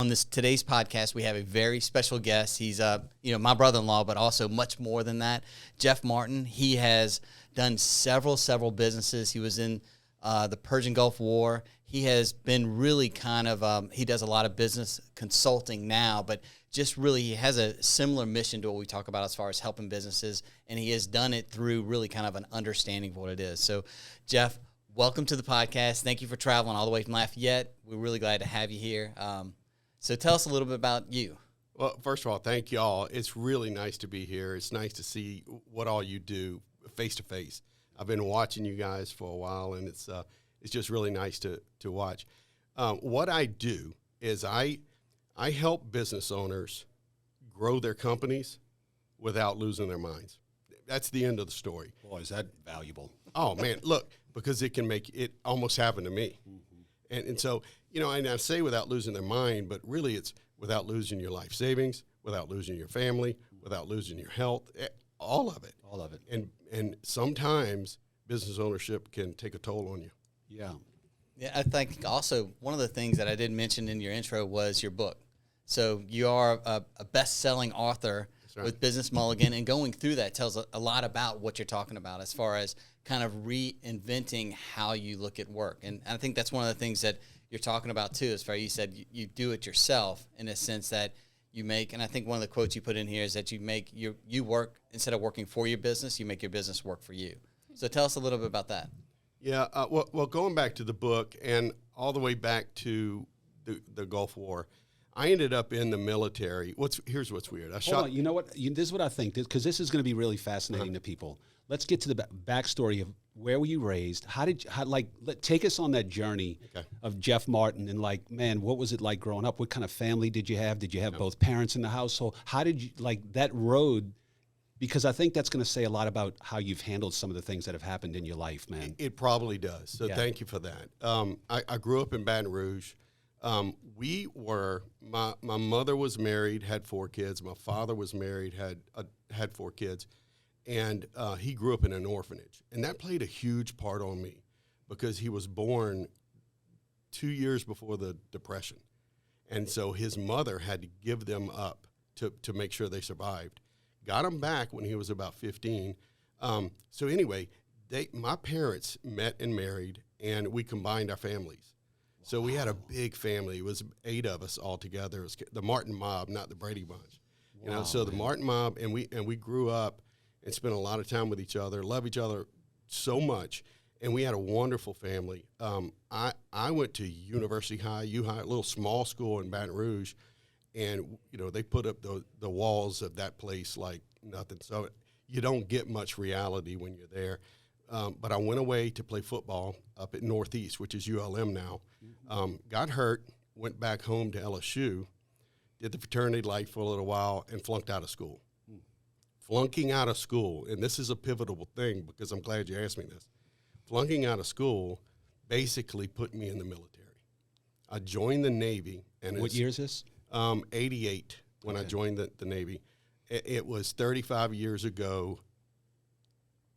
On this today's podcast, we have a very special guest. He's my brother-in-law, but also much more than that. Jeff Martin. He has done several businesses. He was in the Persian Gulf War. He has been really he does a lot of business consulting now, but just really he has a similar mission to what we talk about as far as helping businesses, and he has done it through really kind of an understanding of what it is. So, Jeff, welcome to the podcast. Thank you for traveling all the way from Lafayette. We're really glad to have you here. So tell us a little bit about you. Well, first of all, thank you all. It's really nice to be here. It's nice to see what all you do face to face. I've been watching you guys for a while, and it's just really nice to watch. What I do is I help business owners grow their companies without losing their minds. That's the end of the story. Boy, is that valuable. Oh, man, look, because it can make it almost happen to me. Mm-hmm. And so, and I say without losing their mind, but really it's without losing your life savings, without losing your family, without losing your health, all of it. All of it. And sometimes business ownership can take a toll on you. Yeah. Yeah, I think also one of the things that I didn't mention in your intro was your book. So you are a best-selling author with Business Mulligan, and going through that tells a lot about what you're talking about as far as kind of reinventing how you look at work. And I think that's one of the things that you're talking about too, as far as you said, you do it yourself in a sense that you make, and I think one of the quotes you put in here is that you work, instead of working for your business, you make your business work for you. So tell us a little bit about that. Yeah, well, going back to the book and all the way back to the Gulf War, I ended up in the military. Here's what's weird. Hold on, you know what? This is what I think, because this is going to be really fascinating to people. Let's get to the backstory of where were you raised? Take us on that journey of Jeff Martin and man, what was it like growing up? What kind of family did you have? Did you have both parents in the household? How did you that road? Because I think that's going to say a lot about how you've handled some of the things that have happened in your life, man. It probably does. So thank you for that. I grew up in Baton Rouge. My mother was married, had 4 kids. My father was married, had 4 kids. And he grew up in an orphanage. And that played a huge part on me because he was born 2 years before the Depression. And so his mother had to give them up to make sure they survived. Got him back when he was about 15. So anyway, my parents met and married, and we combined our families. So we had a big family. It was 8 of us all together. It was the Martin mob, not the Brady Bunch. So the Martin mob, and we grew up and spent a lot of time with each other, love each other so much, and we had a wonderful family. I went to University High, U-High, a little small school in Baton Rouge, and they put up the walls of that place like nothing. So you don't get much reality when you're there. But I went away to play football up at Northeast, which is ULM now. Got hurt, went back home to LSU, did the fraternity life for a little while, and flunked out of school. Flunking out of school, and this is a pivotal thing because I'm glad you asked me this. Flunking out of school basically put me in the military. I joined the Navy. And what year is this? 88 when I joined the Navy. It was 35 years ago,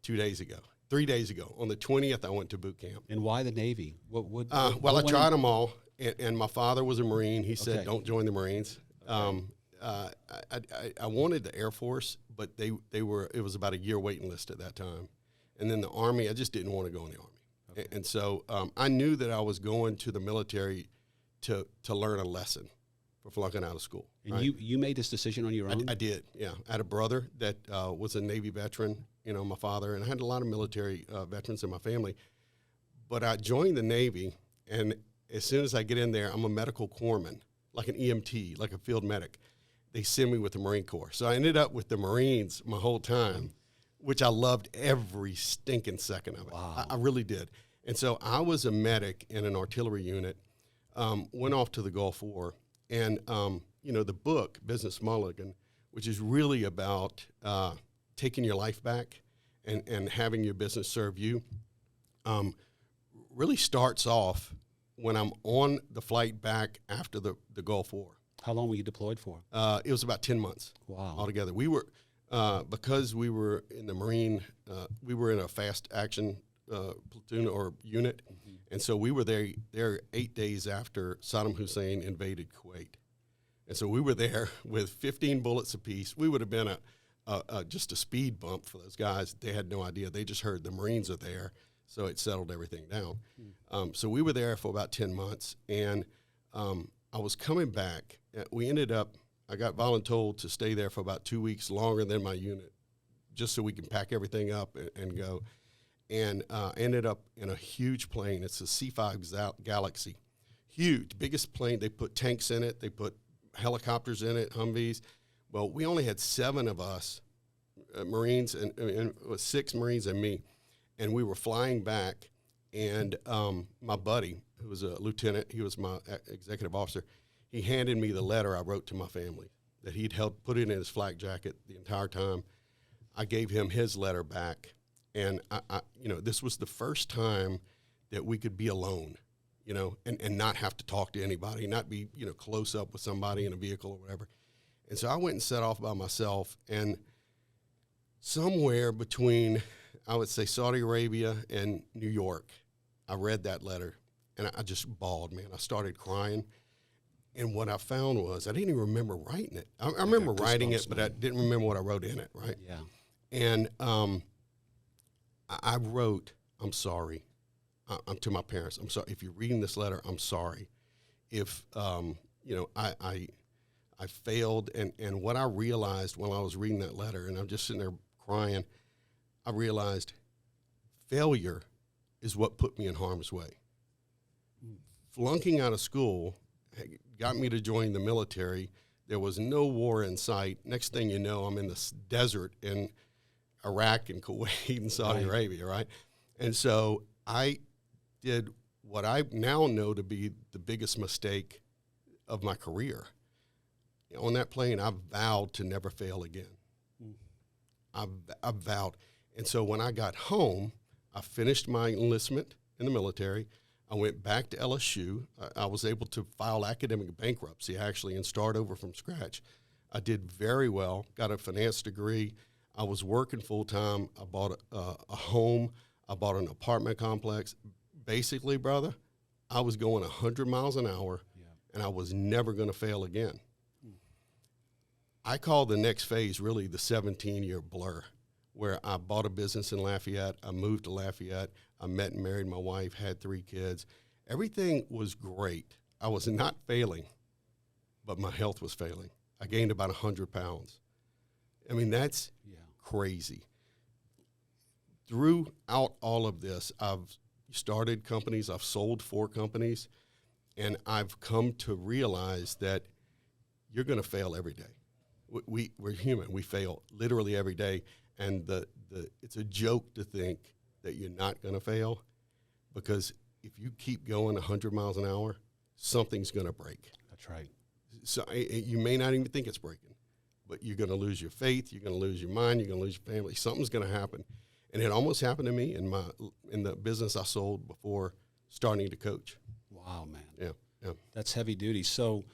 3 days ago. On the 20th, I went to boot camp. And why the Navy? I tried them all, and my father was a Marine. He said, don't join the Marines. Okay. I wanted the Air Force, but it was about a year waiting list at that time. And then the Army, I just didn't want to go in the Army. Okay. And so I knew that I was going to the military to learn a lesson for flunking out of school. And you made this decision on your own? I did, yeah. I had a brother that was a Navy veteran, my father, and I had a lot of military veterans in my family. But I joined the Navy, and as soon as I get in there, I'm a medical corpsman, like an EMT, like a field medic. They send me with the Marine Corps. So I ended up with the Marines my whole time, which I loved every stinking second of it. Wow. I really did. And so I was a medic in an artillery unit, went off to the Gulf War, and the book, Business Mulligan, which is really about taking your life back and having your business serve you, really starts off when I'm on the flight back after the Gulf War. How long were you deployed for? It was about 10 months. Wow. Altogether. We were, because we were in the Marine, we were in a fast action platoon or unit, and so we were there 8 days after Saddam Hussein invaded Kuwait. And so we were there with 15 bullets apiece. We would have been just a speed bump for those guys. They had no idea. They just heard the Marines are there, so it settled everything down. So we were there for about 10 months, and I was coming back. We ended up, I got voluntold to stay there for about 2 weeks longer than my unit, just so we can pack everything up and go. And ended up in a huge plane. It's a C-5 Galaxy. Huge, biggest plane. They put tanks in it. They put helicopters in it, Humvees. Well, we only had 7 of us, Marines, and it was 6 Marines and me. And we were flying back, and my buddy, who was a lieutenant, he was my executive officer, he handed me the letter I wrote to my family that he'd put it in his flak jacket the entire time. I gave him his letter back, and this was the first time that we could be alone, and not have to talk to anybody, not be, close up with somebody in a vehicle or whatever. And so I went and set off by myself, and somewhere between, I would say, Saudi Arabia and New York, I read that letter, and I just bawled, man. I started crying. And what I found was I didn't even remember writing it. I remember writing it, but I didn't remember what I wrote in it, right? Yeah. And I wrote, I'm sorry. I'm to my parents. I'm sorry. If you're reading this letter, I'm sorry. If, I failed. And what I realized while I was reading that letter, and I'm just sitting there crying, I realized failure is what put me in harm's way. Flunking out of school got me to join the military. There was no war in sight. Next thing you know, I'm in this desert in Iraq and Kuwait and Saudi Arabia, right? And so I did what I now know to be the biggest mistake of my career. On that plane, I vowed to never fail again. I vowed. And so when I got home, I finished my enlistment in the military. I went back to LSU. I was able to file academic bankruptcy, actually, and start over from scratch. I did very well, got a finance degree. I was working full-time. I bought a home. I bought an apartment complex. Basically, brother, I was going 100 miles an hour, and I was never going to fail again. I call the next phase really the 17-year blur, where I bought a business in Lafayette. I moved to Lafayette. I met and married my wife, had 3 kids. Everything was great. I was not failing, but my health was failing. I gained about 100 pounds. I mean, that's crazy. Throughout all of this, I've started companies. I've sold 4 companies, and I've come to realize that you're going to fail every day. We're human. We fail literally every day, and it's a joke to think that you're not going to fail, because if you keep going 100 miles an hour, something's going to break. That's right. So you may not even think it's breaking, but you're going to lose your faith. You're going to lose your mind. You're going to lose your family. Something's going to happen, and it almost happened to me in the business I sold before starting to coach. Wow, man. Yeah. That's heavy duty. So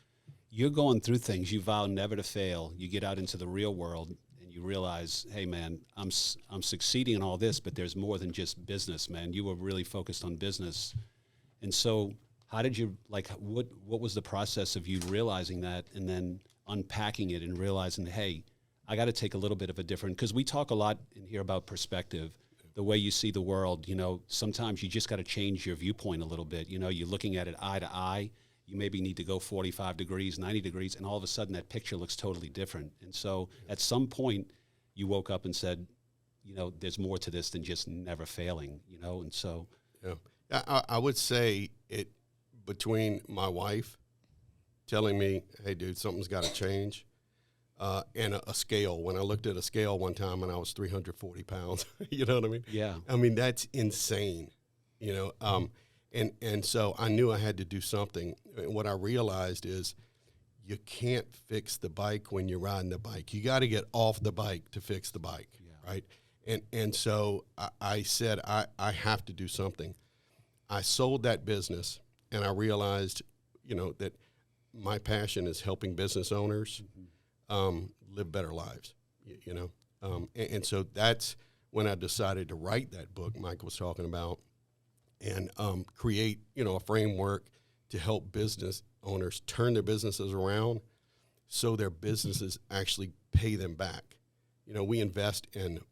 you're going through things. You vow never to fail. You get out into the real world, and you realize, hey, man, I'm succeeding in all this, but there's more than just business, man. You were really focused on business. And so how did you, what was the process of you realizing that and then unpacking it and realizing, hey, I got to take a little bit of a different, because we talk a lot in here about perspective, the way you see the world. Sometimes you just got to change your viewpoint a little bit. You're looking at it eye to eye. You maybe need to go 45 degrees, 90 degrees, and all of a sudden that picture looks totally different. And so at some point you woke up and said, there's more to this than just never failing, and so. Yeah, I would say it between my wife telling me, hey, dude, something's got to change, and a scale. When I looked at a scale one time and I was 340 pounds, you know what I mean? Yeah. I mean, that's insane, And so I knew I had to do something. And what I realized is you can't fix the bike when you're riding the bike. You got to get off the bike to fix the bike, right? And so I said, I have to do something. I sold that business, and I realized, that my passion is helping business owners live better lives, and so that's when I decided to write that book Mike was talking about, and create, a framework to help business owners turn their businesses around so their businesses actually pay them back. You know, we invest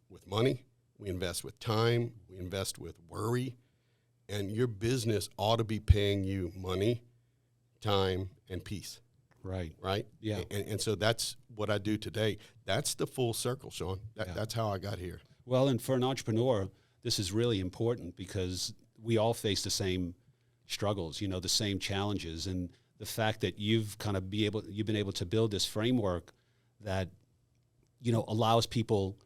with money, we invest with time, we invest with worry, and your business ought to be paying you money, time, and peace. Right. Right? Yeah. And so that's what I do today. That's the full circle, Sean. That's how I got here. Well, and for an entrepreneur, this is really important because we all face the same struggles, you know, the same challenges. And the fact that you've been able to build this framework that, you know, allows people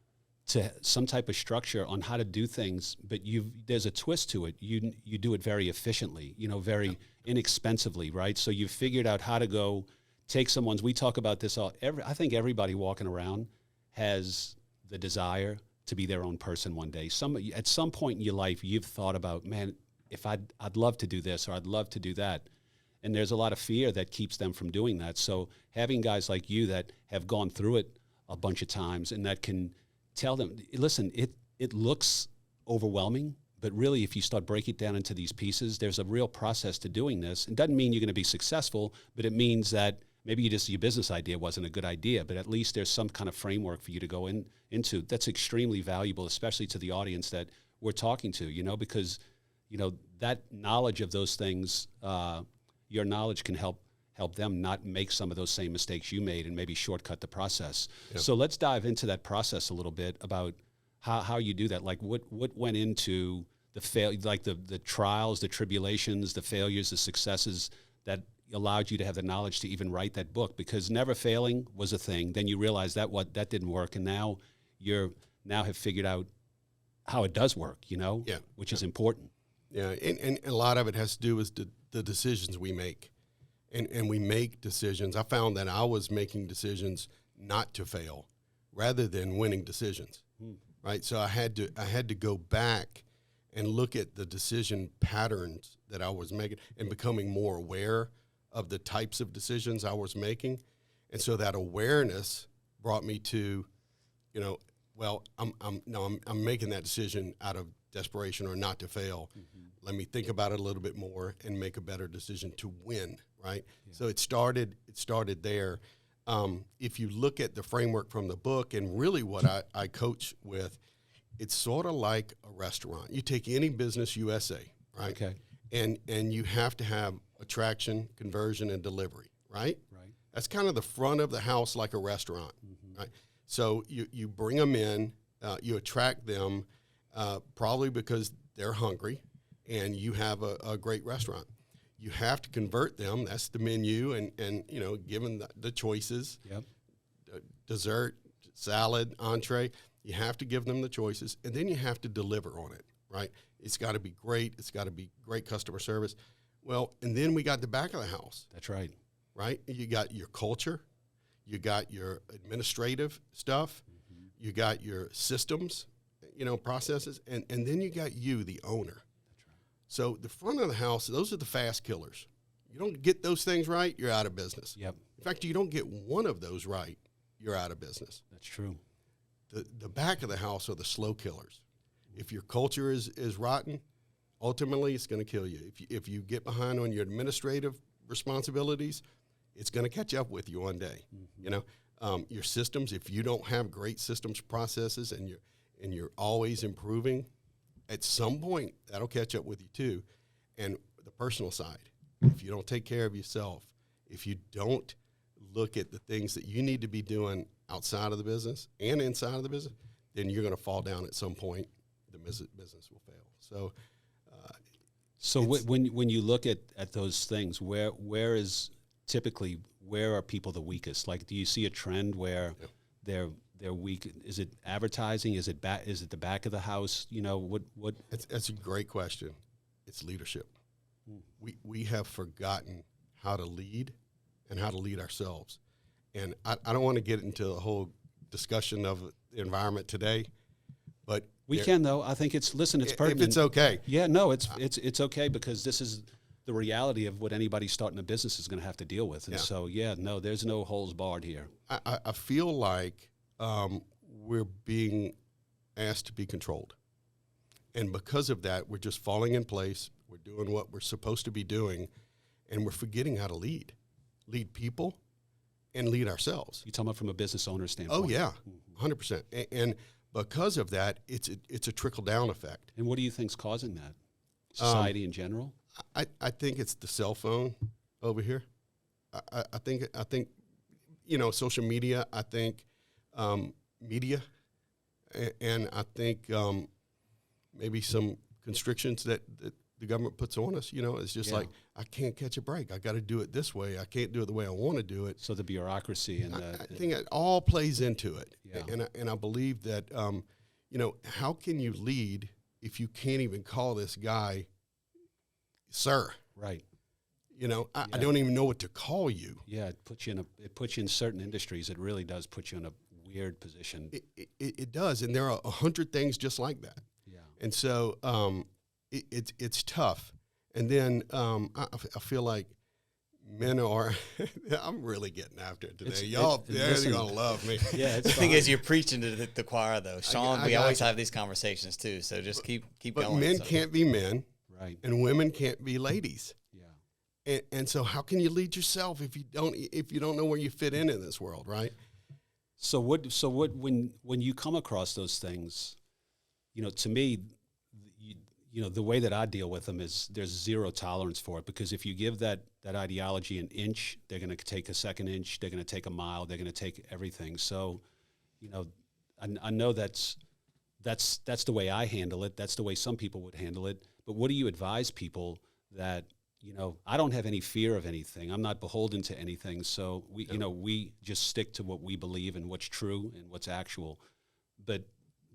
to some type of structure on how to do things, but there's a twist to it. You do it very efficiently, you know, very inexpensively, right? So you've figured out how to go take someone's, we talk about this I think everybody walking around has the desire to be their own person one day. At some point in your life, you've thought about, man, if I'd love to do this or I'd love to do that. And there's a lot of fear that keeps them from doing that. So having guys like you that have gone through it a bunch of times and that can tell them, listen, it looks overwhelming, but really if you start breaking it down into these pieces, there's a real process to doing this. It doesn't mean you're going to be successful, but it means that maybe your business idea wasn't a good idea, but at least there's some kind of framework for you to go into. That's extremely valuable, especially to the audience that we're talking to, you know, because, you know, that knowledge of those things, your knowledge can help them not make some of those same mistakes you made and maybe shortcut the process. Yep. So let's dive into that process a little bit about how you do that. Like what went into the trials, the tribulations, the failures, the successes that allowed you to have the knowledge to even write that book, because never failing was a thing. Then you realize that didn't work. And now now have figured out how it does work, you know, which is important. Yeah. And a lot of it has to do with the decisions we make. And we make decisions. I found that I was making decisions not to fail rather than winning decisions, right? So I had to go back and look at the decision patterns that I was making and becoming more aware of the types of decisions I was making. And so that awareness brought me to, you know, well, I'm making that decision out of desperation or not to fail. Mm-hmm. Let me think about it a little bit more and make a better decision to win, right? Yeah. So it started there. If you look at the framework from the book and really what I coach with, it's sort of like a restaurant. You take any business USA, right? Okay. And you have to have attraction, conversion, and delivery, right? Right. That's kind of the front of the house like a restaurant, right? So you bring them in, you attract them, probably because they're hungry, and you have a great restaurant. You have to convert them. That's the menu, and you know, given the choices, dessert, salad, entree, you have to give them the choices, and then you have to deliver on it, right? It's got to be great. It's got to be great customer service. Well, and then we got the back of the house. That's right. Right? You got your culture. You got your administrative stuff. Mm-hmm. You got your systems, you know, processes. And then you got you, the owner. That's right. So the front of the house, those are the fast killers. You don't get those things right, you're out of business. Yep. In fact, you don't get one of those right, you're out of business. That's true. The back of the house are the slow killers. If your culture is rotten, ultimately it's going to kill you. If you get behind on your administrative responsibilities, it's going to catch up with you one day. Mm-hmm. You know, your systems, if you don't have great systems processes and you're always improving, at some point that'll catch up with you too. And the personal side, if you don't take care of yourself, if you don't look at the things that you need to be doing outside of the business and inside of the business, then you're going to fall down at some point. The business will fail. So, when you look at those things, where are people the weakest? Like, do you see a trend where they're weak? Is it advertising? Is it the back of the house? You know, what? That's a great question. It's leadership. We have forgotten how to lead and how to lead ourselves. And I don't want to get into the whole discussion of the environment today, but we can, though. I think it's pertinent. If it's okay. Yeah, no, it's okay, because this is the reality of what anybody starting a business is going to have to deal with. And so, there's no holes barred here. I feel like we're being asked to be controlled. And because of that, we're just falling in place. We're doing what we're supposed to be doing, and we're forgetting how to lead people, and lead ourselves. You're talking about from a business owner standpoint. Oh yeah, 100%. And because of that, it's a trickle down effect. And what do you think's causing that? Society in general? I think it's the cell phone over here. I think social media. I think media, and I think maybe some constrictions that the government puts on us. It's just like, I can't catch a break. I got to do it this way. I can't do it the way I want to do it. So the bureaucracy and I think it all plays into it. Yeah. And I believe that how can you lead if you can't even call this guy sir? Right. I don't even know what to call you. Yeah, it puts you in certain industries. It really does put you in a weird position. It does, and there are 100 things just like that. Yeah. And so it's tough. And then I feel like men are. I'm really getting after it today. Y'all, they're gonna love me. Yeah. The thing is, you're preaching to the choir, though, Sean. We always have these conversations too. So just keep but going. Men can't be men, right? And women can't be ladies. Yeah. And so how can you lead yourself if you don't know where you fit in this world, right? So what when you come across those things, to me, the way that I deal with them is there's zero tolerance for it, because if you give that ideology an inch, they're going to take a second inch, they're going to take a mile, they're going to take everything. So, I know that's the way I handle it. That's the way some people would handle it. But what do you advise people that, I don't have any fear of anything. I'm not beholden to anything. So we just stick to what we believe and what's true and what's actual. But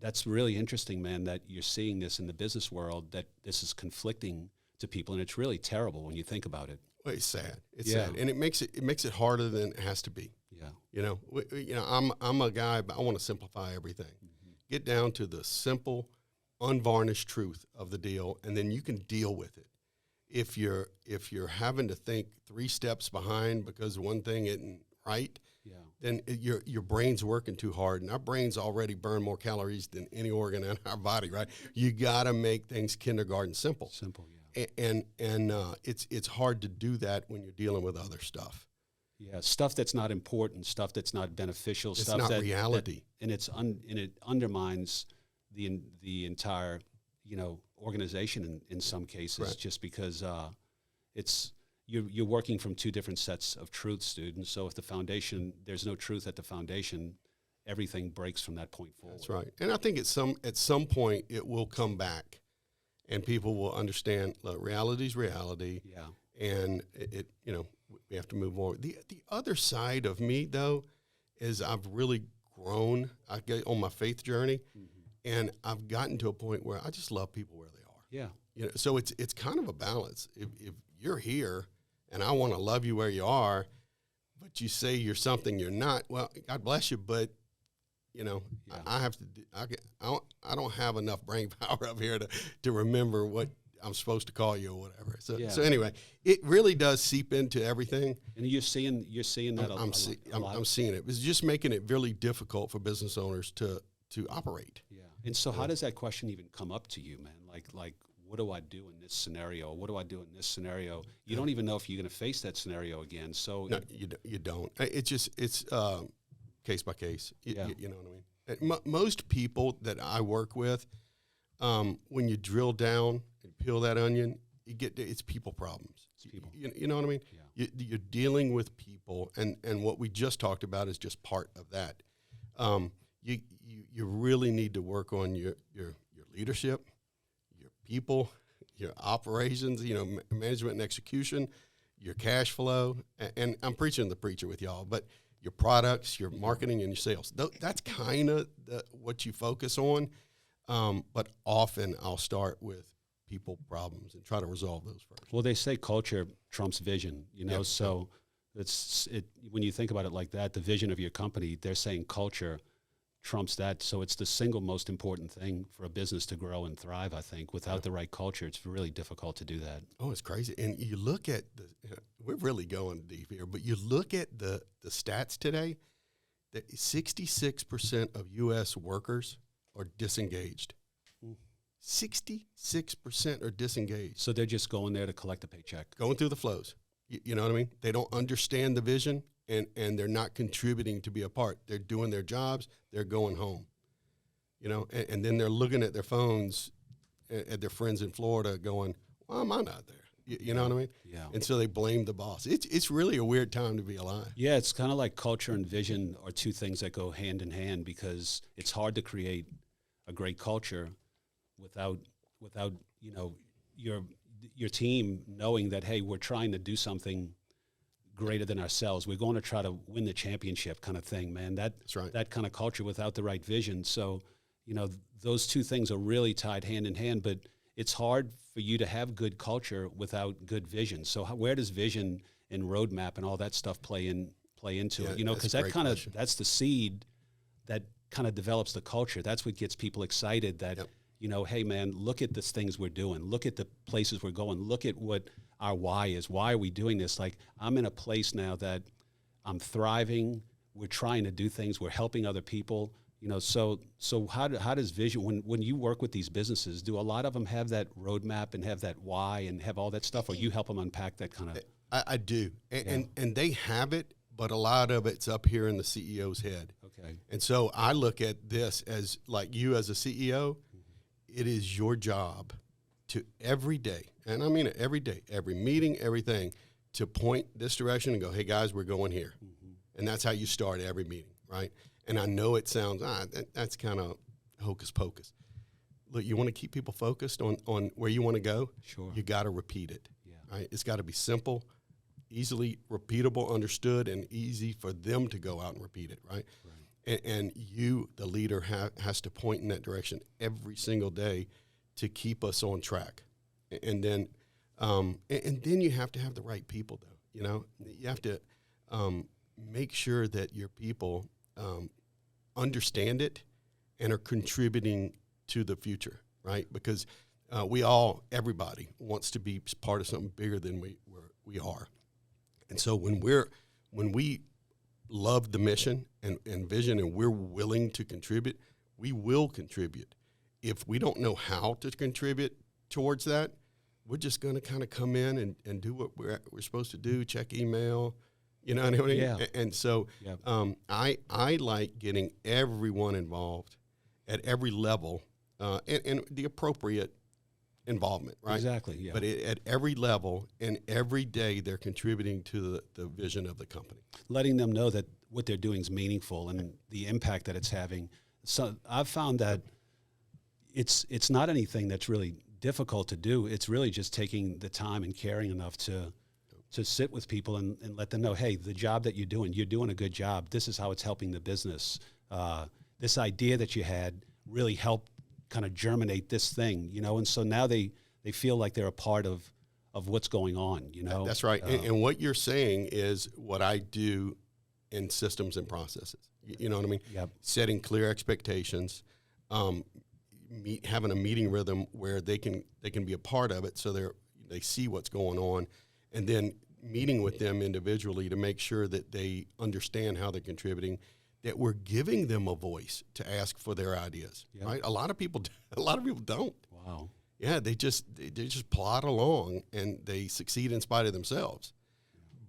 that's really interesting, man, that you're seeing this in the business world, that this is conflicting to people, and it's really terrible when you think about it. Well, it's sad. It's sad, and it makes it harder than it has to be. Yeah. I'm a guy, but I want to simplify everything. Mm-hmm. Get down to the simple, unvarnished truth of the deal, and then you can deal with it. If you're having to think 3 steps behind because one thing isn't right, then your brain's working too hard, and our brains already burn more calories than any organ in our body, right? You got to make things kindergarten simple. Simple, yeah. And it's hard to do that when you're dealing with other stuff. Yeah, stuff that's not important, stuff that's not beneficial, it's stuff not that reality, and it undermines the entire organization in some cases, right. Just because you're working from 2 different sets of truths, dude. And so if there's no truth at the foundation, everything breaks from that point forward. That's right. And I think at some point it will come back, and people will understand, look, reality's reality. Yeah. And we have to move on. The other side of me, though, is I've really grown. I get on my faith journey, and I've gotten to a point where I just love people where they are. Yeah. So it's kind of a balance. If you're here and I want to love you where you are, but you say you're something you're not, well, God bless you, but I have to. I don't have enough brain power up here to remember what I'm supposed to call you or whatever. So anyway, it really does seep into everything. And you're seeing that. I'm seeing it. It's just making it really difficult for business owners to operate. Yeah. And so, how does that question even come up to you, man? Like, what do I do in this scenario? What do I do in this scenario? You don't even know if you're going to face that scenario again. So no, you don't. It's case by case. You know what I mean? Most people that I work with, when you drill down and peel that onion, it's people problems. It's people. You know what I mean? Yeah. You're dealing with people, and what we just talked about is just part of that. You really need to work on your leadership, your people, your operations, management and execution, your cash flow, and I'm preaching the preacher with y'all, but your products, your marketing, and your sales. That's kind of what you focus on, but often I'll start with people problems and try to resolve those first. Well, they say culture trumps vision, so it's when you think about it like that, the vision of your company, they're saying culture trumps that. So it's the single most important thing for a business to grow and thrive, I think. Without the right culture, it's really difficult to do that. Oh, it's crazy. And you look at we're really going deep here, but you look at the stats today, that 66% of U.S. workers are disengaged. 66% are disengaged. So they're just going there to collect a paycheck. Going through the flows. You know what I mean? They don't understand the vision. and they're not contributing to be a part. They're doing their jobs. They're going home, and then they're looking at their phones at their friends in Florida going, why am I not there? You know what I mean? Yeah. And so they blame the boss. It's really a weird time to be alive. Yeah, it's kind of like culture and vision are two things that go hand in hand, because it's hard to create a great culture without your team knowing that, hey, we're trying to do something greater than ourselves. We're going to try to win the championship kind of thing, man. That's right. That kind of culture without the right vision. So, those two things are really tied hand in hand, but it's hard for you to have good culture without good vision. So where does vision and roadmap and all that stuff play into it? Because that's the seed that kind of develops the culture. That's what gets people excited that, hey man, look at the things we're doing. Look at the places we're going. Look at what our why is. Why are we doing this? Like, I'm in a place now that I'm thriving. We're trying to do things. We're helping other people. So how does vision, when you work with these businesses, do a lot of them have that roadmap and have that why and have all that stuff, or you help them unpack that kind of? I do, and they have it, but a lot of it's up here in the CEO's head. Okay. And so I look at this as, like, you as a CEO, it is your job to every day, and I mean it, every day, every meeting, everything, to point this direction and go, hey guys, we're going here. And that's how you start every meeting, right? And I know it sounds, that's kind of hocus pocus. Look, you want to keep people focused on where you want to go? Sure. You got to repeat it, Yeah. right? It's got to be simple, easily repeatable, understood, and easy for them to go out and repeat it, right? And you, the leader, has to point in that direction every single day to keep us on track. And then you have to have the right people, though. You have to make sure that your people understand it and are contributing to the future, right? Because everybody wants to be part of something bigger than we are. And so when we love the mission and vision and we're willing to contribute, we will contribute. If we don't know how to contribute towards that, we're just going to kind of come in and do what we're supposed to do, check email, you know what I mean? Yeah. And so I like getting everyone involved at every level and the appropriate involvement, right? Exactly, yeah. But at every level and every day they're contributing to the vision of the company. Letting them know that what they're doing is meaningful and the impact that it's having. So I've found that it's not anything that's really difficult to do. It's really just taking the time and caring enough to sit with people and let them know, hey, the job that you're doing a good job. This is how it's helping the business. This idea that you had really helped kind of germinate this thing, and so now they feel like they're a part of what's going on, That's right. And what you're saying is what I do in systems and processes. You know what I mean? Yep. Setting clear expectations, having a meeting rhythm where they can be a part of it, so they see what's going on, and then meeting with them individually to make sure that they understand how they're contributing, that we're giving them a voice to ask for their ideas. Yep. Right? A lot of people don't. Wow. Yeah, they just plod along and they succeed in spite of themselves.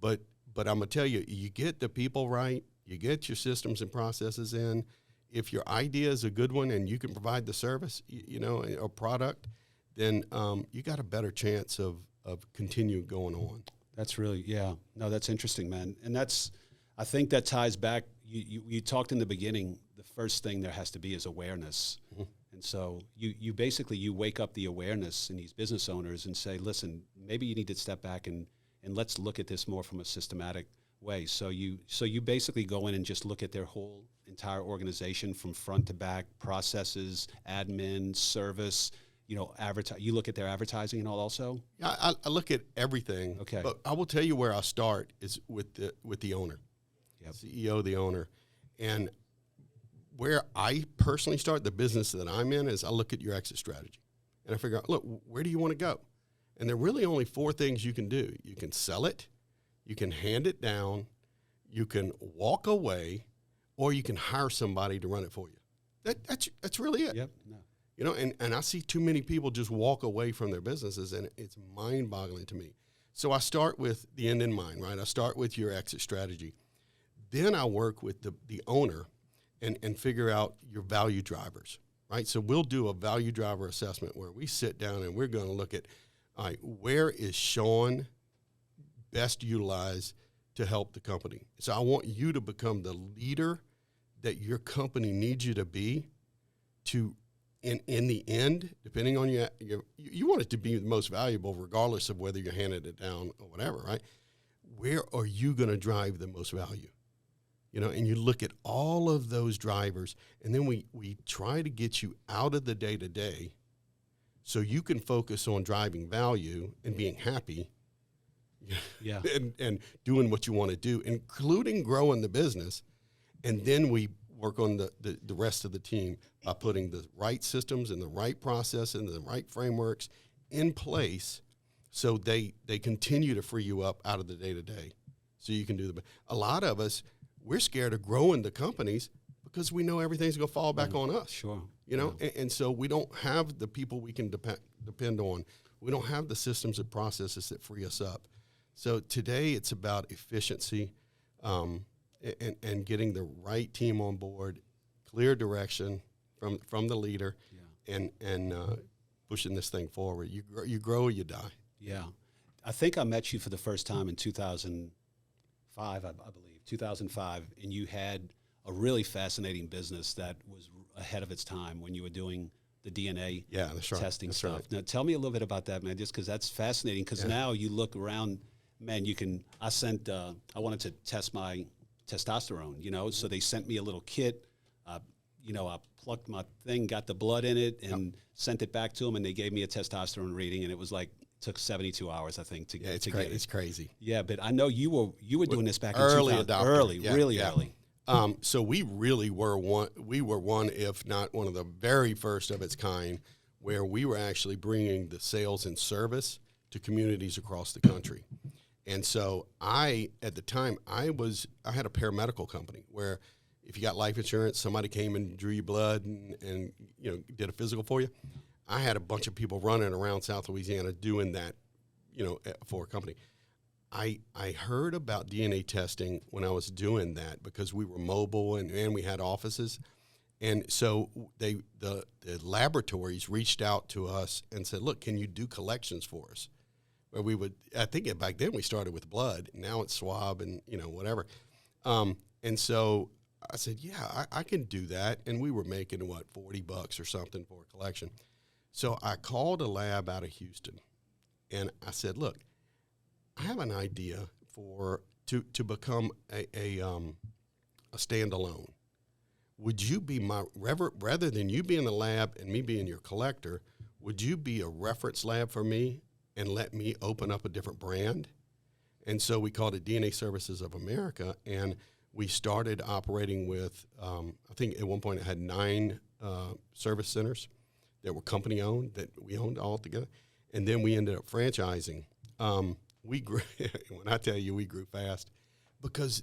But I'm gonna tell you, you get the people right, you get your systems and processes in. If your idea is a good one and you can provide the service, or product, then you got a better chance of continuing going on. That's really, that's interesting, man. And I think that ties back. You talked in the beginning, the first thing there has to be is awareness. Mm-hmm. And so you basically wake up the awareness in these business owners and say, listen, maybe you need to step back and let's look at this more from a systematic way. So you basically go in and just look at their whole entire organization from front to back, processes, admin, service, you look at their advertising and all also? Yeah, I look at everything. Okay. But I will tell you where I start is with the owner. Yep. CEO, the owner. And where I personally start, the business that I'm in, is I look at your exit strategy. And I figure out, look, where do you want to go? And there are really only 4 things you can do. You can sell it, you can hand it down, you can walk away, or you can hire somebody to run it for you. That's really it. Yep. No. And I see too many people just walk away from their businesses, and it's mind-boggling to me. So I start with the end in mind, right? I start with your exit strategy. Then I work with the owner and figure out your value drivers, right? So we'll do a value driver assessment where we sit down and we're going to look at, all right, where is Sean best utilized to help the company? So I want you to become the leader that your company needs you to be to, in the end, depending on you want it to be the most valuable regardless of whether you're handing it down or whatever, right? Where are you going to drive the most value? You know, and you look at all of those drivers, and then we try to get you out of the day-to-day so you can focus on driving value and being happy, Yeah. and doing what you want to do, including growing the business. And then we work on the rest of the team by putting the right systems and the right process and the right frameworks in place so they continue to free you up out of the day-to-day so you can do a lot of us, we're scared of growing the companies because we know everything's going to fall back on us. Sure. You know, and so we don't have the people we can depend on. We don't have the systems and processes that free us up. So today it's about efficiency and getting the right team on board, clear direction from the leader, and pushing this thing forward. You grow or you die. Yeah. I think I met you for the first time in 2005, I believe, 2005, and you had a really fascinating business that was ahead of its time when you were doing the DNA testing stuff. Right. Now, tell me a little bit about that, man, just because that's fascinating, because now you look around, man, I wanted to test my testosterone, you know, so they sent me a little kit. You know, I plucked my thing, got the blood in it, and sent it back to them, and they gave me a testosterone reading, and it was like, took 72 hours, I think, to get it. It's crazy. Yeah, but I know you were doing this back early in 2000. Adopter. Early, really early. So we really were one, if not one of the very first of its kind, where we were actually bringing the sales and service to communities across the country. And so at the time, I had a paramedical company where if you got life insurance, somebody came and drew your blood and you know, did a physical for you. I had a bunch of people running around South Louisiana doing that, you know, for a company. I heard about DNA testing when I was doing that because we were mobile and we had offices. And so the laboratories reached out to us and said, look, can you do collections for us? Where we would, I think back then we started with blood. Now it's swab and, you know, whatever. And so I said, yeah, I can do that. And we were making, $40 or something for a collection. So I called a lab out of Houston, and I said, look, I have an idea to become a standalone. Would you be rather than you being the lab and me being your collector, would you be a reference lab for me and let me open up a different brand? And so we called it DNA Services of America, and we started operating with, I think at one point it had 9 service centers that were company owned, that we owned all together. And then we ended up franchising. We grew, when I tell you we grew fast, because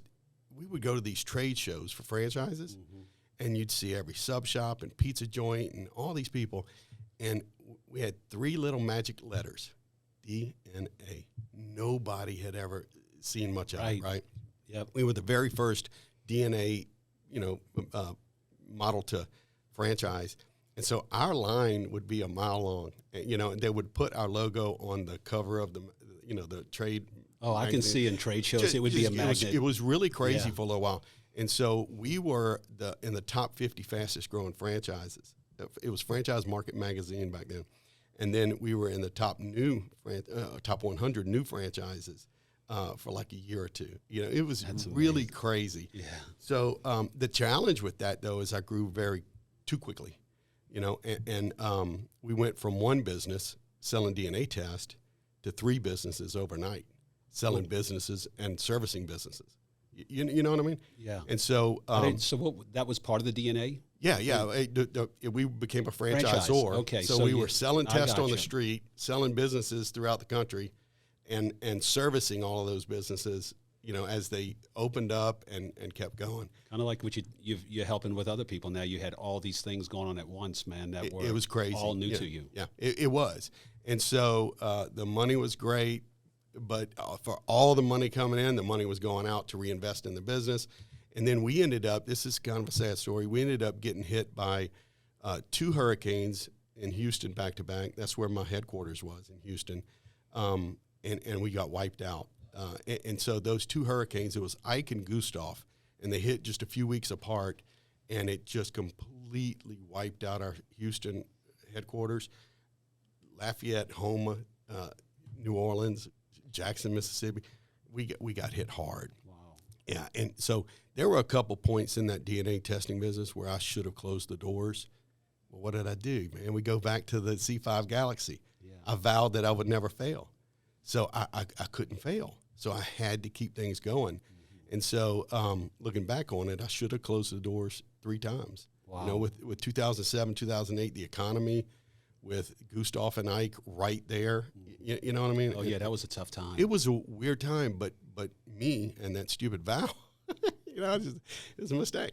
we would go to these trade shows for franchises, and you'd see every sub shop and pizza joint and all these people. And we had 3 little magic letters, DNA. Nobody had ever seen much of it, right? Yep. We were the very first DNA, model to franchise. And so our line would be a mile long, and they would put our logo on the cover of the trade. Oh, magazine. I can see in trade shows it would be a magnet. It was really crazy for a little while. And so we were in the top 50 fastest growing franchises. It was Franchise Market Magazine back then. And then we were in the top 100 new franchises for like a year or two. It was really crazy. Yeah. So the challenge with that, though, is I grew too quickly. We went from one business selling DNA tests to 3 businesses overnight, selling businesses and servicing businesses. You know what I mean? Yeah. And so, that was part of the DNA. Yeah. We became a franchisor. Okay. So we were selling tests on the street, selling businesses throughout the country, and servicing all of those businesses, as they opened up and kept going. Kind of like what you're helping with other people now. You had all these things going on at once, man. It was crazy. All new to you. Yeah, it was. And so the money was great, but for all the money coming in, the money was going out to reinvest in the business. And then we ended up, this is kind of a sad story, we ended up getting hit by 2 hurricanes in Houston back to back. That's where my headquarters was, in Houston. And we got wiped out. And so those 2 hurricanes, it was Ike and Gustav, and they hit just a few weeks apart, and it just completely wiped out our Houston headquarters. Lafayette, Houma, New Orleans, Jackson, Mississippi, we got hit hard. Wow. Yeah, and so there were a couple points in that DNA testing business where I should have closed the doors. Well, what did I do, man? We go back to the C5 Galaxy. Yeah. I vowed that I would never fail. So I couldn't fail. So I had to keep things going. And so looking back on it, I should have closed the doors 3 times. Wow. You know, with 2007, 2008, the economy, with Gustav and Ike right there. You know what I mean? Oh, yeah, that was a tough time. It was a weird time, but me and that stupid vow, you know, it was a mistake.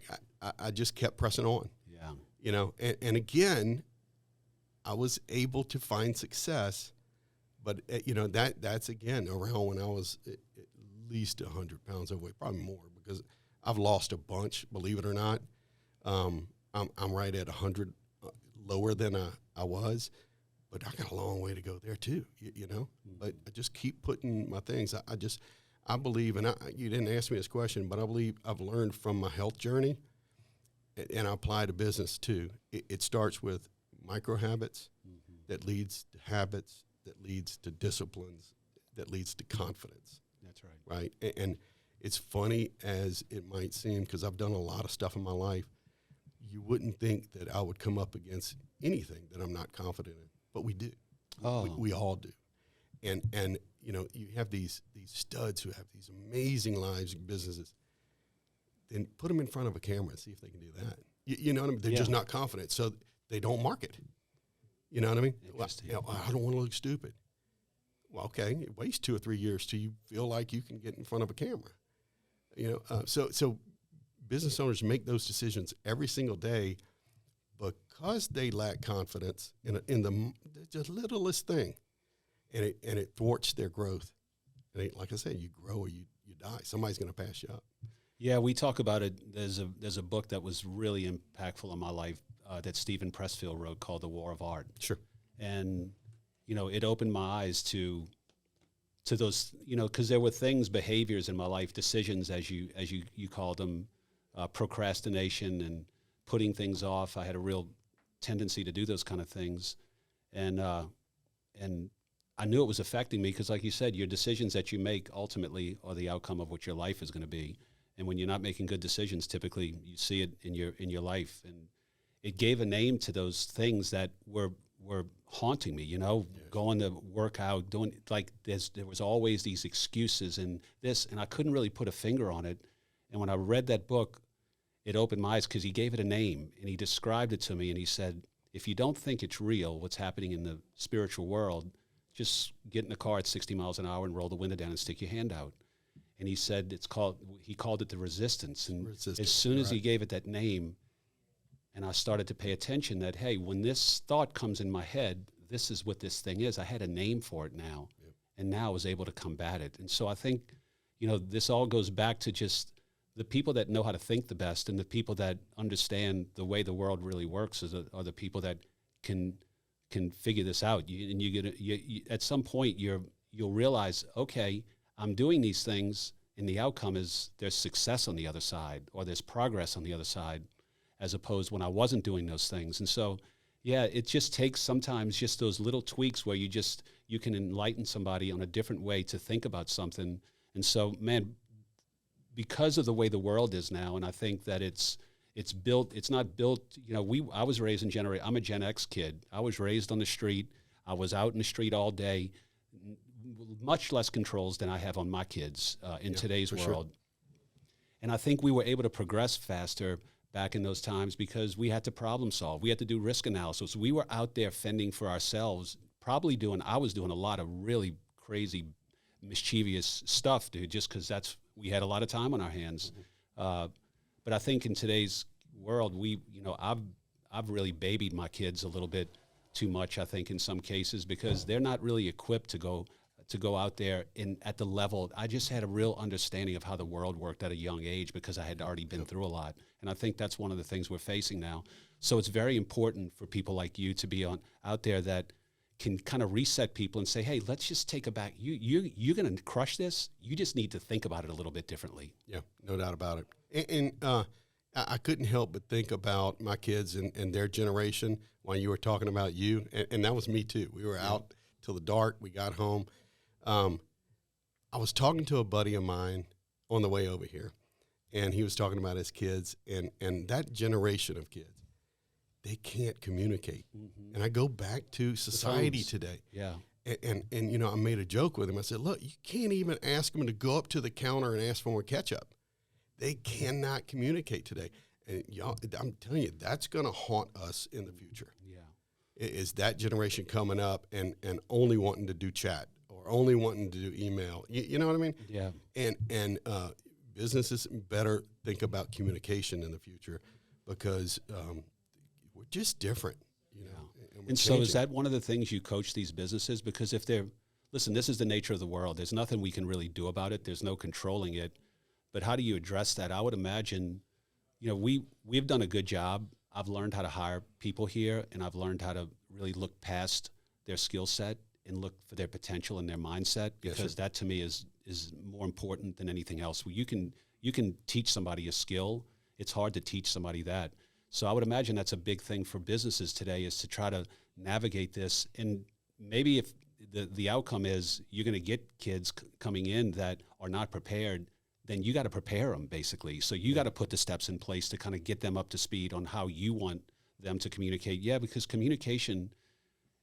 I just kept pressing on. Yeah. You know, and again, I was able to find success, but you know, that's again around when I was at least 100 pounds overweight, probably more, because I've lost a bunch, believe it or not. I'm right at 100 lower than I was, but I got a long way to go there too, you know. But I just keep putting my things. I believe, and you didn't ask me this question, but I believe I've learned from my health journey, and I apply to business too. It starts with micro habits that leads to habits, that leads to disciplines, that leads to confidence. That's right. Right? And it's funny as it might seem, because I've done a lot of stuff in my life, you wouldn't think that I would come up against anything that I'm not confident in, but we do. Oh. We all do. And you know, you have these studs who have these amazing lives and businesses. Then put them in front of a camera and see if they can do that. You know what I mean? They're just not confident, so they don't market. You know what I mean? Well, you know, I don't want to look stupid. Well, okay, it wastes 2 or 3 years till you feel like you can get in front of a camera. You know, so business owners make those decisions every single day because they lack confidence in the just littlest thing, and it thwarts their growth. And like I said, you grow or you die. Somebody's going to pass you up. Yeah, we talk about it. There's a book that was really impactful in my life that Stephen Pressfield wrote called The War of Art. Sure. And, you know, it opened my eyes to those, you know, because there were things, behaviors in my life, decisions, as you call them, procrastination and putting things off. I had a real tendency to do those kind of things. And I knew it was affecting me because, like you said, your decisions that you make ultimately are the outcome of what your life is going to be. And when you're not making good decisions, typically you see it in your life. And it gave a name to those things that were haunting me, you know, going to work out, doing, like, there was always these excuses and this, and I couldn't really put a finger on it. And when I read that book, it opened my eyes because he gave it a name and he described it to me. And he said, if you don't think it's real, what's happening in the spiritual world, just get in a car at 60 miles an hour and roll the window down and stick your hand out. And he said he called it the resistance. And as soon as he gave it that name, and I started to pay attention that, hey, when this thought comes in my head, this is what this thing is. I had a name for it now, and now I was able to combat it. And so I think, you know, this all goes back to just the people that know how to think the best and the people that understand the way the world really works are the people that can figure this out. At some point, you'll realize, okay, I'm doing these things, and the outcome is there's success on the other side, or there's progress on the other side, as opposed when I wasn't doing those things. And so, yeah, it just takes sometimes just those little tweaks where you can enlighten somebody on a different way to think about something. And so, man, because of the way the world is now, and I think that it's not built, you know, I was raised I'm a Gen X kid. I was raised on the street. I was out in the street all day, much less controls than I have on my kids in today's world. Sure. And I think we were able to progress faster back in those times because we had to problem solve. We had to do risk analysis. We were out there fending for ourselves, I was doing a lot of really crazy, mischievous stuff, dude, just because we had a lot of time on our hands. But I think in today's world, I've really babied my kids a little bit too much, I think, in some cases, because they're not really equipped to go to go out there and at the level. I just had a real understanding of how the world worked at a young age because I had already been through a lot. And I think that's one of the things we're facing now. So it's very important for people like you to be out there that can kind of reset people and say, hey, let's just take a back. You're going to crush this. You just need to think about it a little bit differently. Yeah, no doubt about it. And I couldn't help but think about my kids and their generation while you were talking about you. And that was me too. We were out till the dark. We got home. I was talking to a buddy of mine on the way over here, and he was talking about his kids and that generation of kids. They can't communicate. Mm-hmm. And I go back to society today. Yeah. And you know, I made a joke with him. I said, look, you can't even ask them to go up to the counter and ask for more ketchup. They cannot communicate today. And y'all, I'm telling you, that's going to haunt us in the future. Yeah. Is that generation coming up and only wanting to do chat or only wanting to do email. You know what I mean? Yeah. And businesses better think about communication in the future because we're just different, you know. And so is that one of the things you coach these businesses? Because if they're, listen, this is the nature of the world. There's nothing we can really do about it. There's no controlling it. But how do you address that? I would imagine, you know, we've done a good job. I've learned how to hire people here, and I've learned how to really look past their skill set and look for their potential and their mindset, because that to me is more important than anything else. You can teach somebody a skill. It's hard to teach somebody that. So I would imagine that's a big thing for businesses today, is to try to navigate this. And maybe if the outcome is you're going to get kids coming in that are not prepared, then you got to prepare them, basically. So you got to put the steps in place to kind of get them up to speed on how you want them to communicate. Yeah, because communication,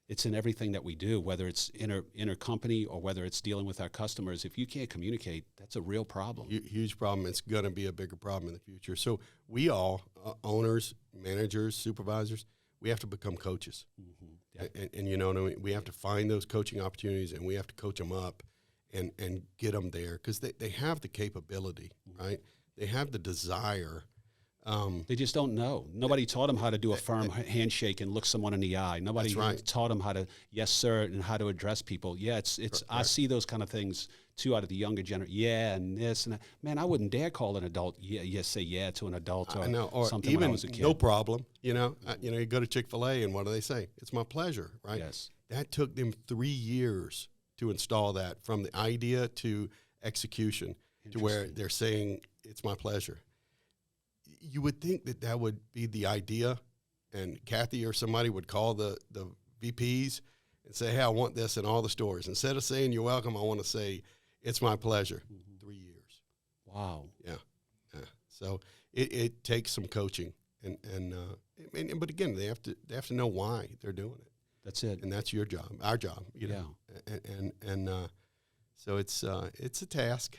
it's in everything that we do, whether it's inner company or whether it's dealing with our customers. If you can't communicate, that's a real problem. Huge problem. It's going to be a bigger problem in the future. So we all, owners, managers, supervisors, we have to become coaches. Mm-hmm. Yep. And you know what I mean? We have to find those coaching opportunities, and we have to coach them up and get them there, because they have the capability, right? They have the desire. They just don't know. Nobody taught them how to do a firm handshake and look someone in the eye. Nobody taught them how to, yes, sir, and how to address people. Yeah, it's. Right. I see those kind of things too out of the younger generation. Yeah, and this and that. Man, I wouldn't dare call an adult. Say yeah to an adult or something even when I was a kid. No problem. You know, you go to Chick-fil-A and what do they say? It's my pleasure, right? Yes. That took them 3 years to install that, from the idea to execution, to where they're saying it's my pleasure. You would think that would be the idea, and Kathy or somebody would call the VPs and say, hey, I want this in all the stores. Instead of saying you're welcome, I want to say it's my pleasure. Mm-hmm. 3 years. Wow. Yeah. So it takes some coaching, but again, they have to know why they're doing it. That's it. And that's your job, our job, you know. So it's a task,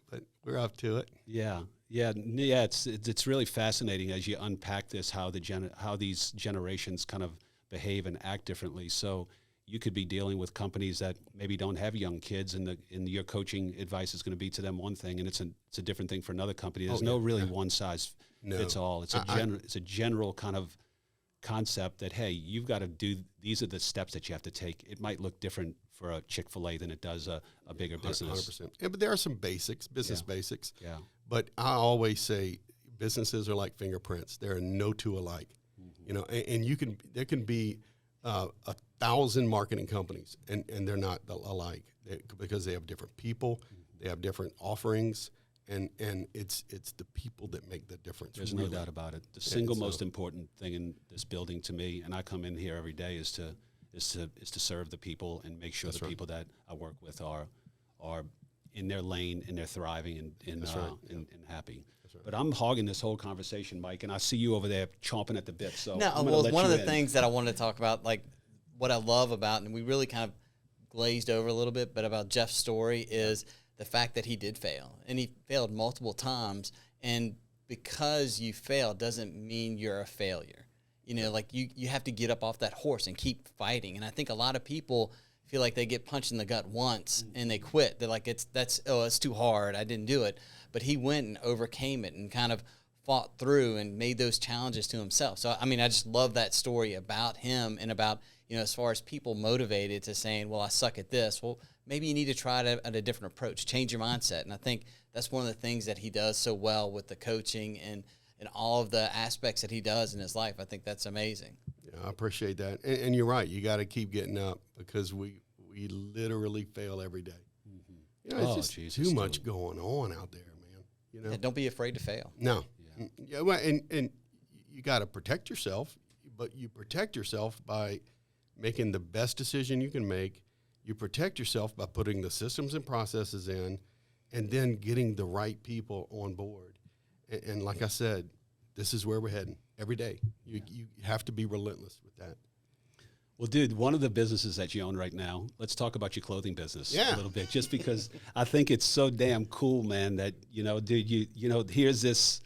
but we're up to it. Yeah. It's really fascinating as you unpack this, how these generations kind of behave and act differently. So you could be dealing with companies that maybe don't have young kids, and your coaching advice is going to be to them one thing, and it's a different thing for another company. There's no one size fits all. It's a general kind of concept that, hey, you've got to do, these are the steps that you have to take. It might look different for a Chick-fil-A than it does a bigger business. 100%. Yeah, but there are some basics, basics. Yeah. But I always say businesses are like fingerprints. There are no two alike. Mm-hmm. You know, and there can be 1,000 marketing companies, and they're not alike, because they have different people, they have different offerings. And it's the people that make the difference. There's no doubt about it. The single most important thing in this building to me, and I come in here every day, is to serve the people and make sure people that I work with are in their lane and they're thriving and happy. Right. But I'm hogging this whole conversation, Mike, and I see you over there chomping at the bit. So one of the things that I wanted to talk about, like what I love about, and we really kind of glazed over a little bit, but about Jeff's story is the fact that he did fail, and he failed multiple times. And because you failed doesn't mean you're a failure. You know, like you have to get up off that horse and keep fighting. And I think a lot of people feel like they get punched in the gut once and they quit. They're like, it's too hard, I didn't do it. But he went and overcame it and kind of fought through and made those challenges to himself. So, I mean, I just love that story about him, and about, you know, as far as people motivated to saying, well, I suck at this. Well, maybe you need to try it at a different approach, change your mindset. And I think that's one of the things that he does so well with the coaching and all of the aspects that he does in his life. I think that's amazing. Yeah, I appreciate that. And you're right. You got to keep getting up because we literally fail every day. You know, it's just too much going on out there, man. You know, Yeah, don't be afraid to fail. no. Yeah, well, and you got to protect yourself, but you protect yourself by making the best decision you can make. You protect yourself by putting the systems and processes in, and then getting the right people on board. And like I said, this is where we're heading every day. You have to be relentless with that. Well, dude, one of the businesses that you own right now, let's talk about your clothing business a little bit, just because I think it's so damn cool, man, that, you know, dude, you know, here's this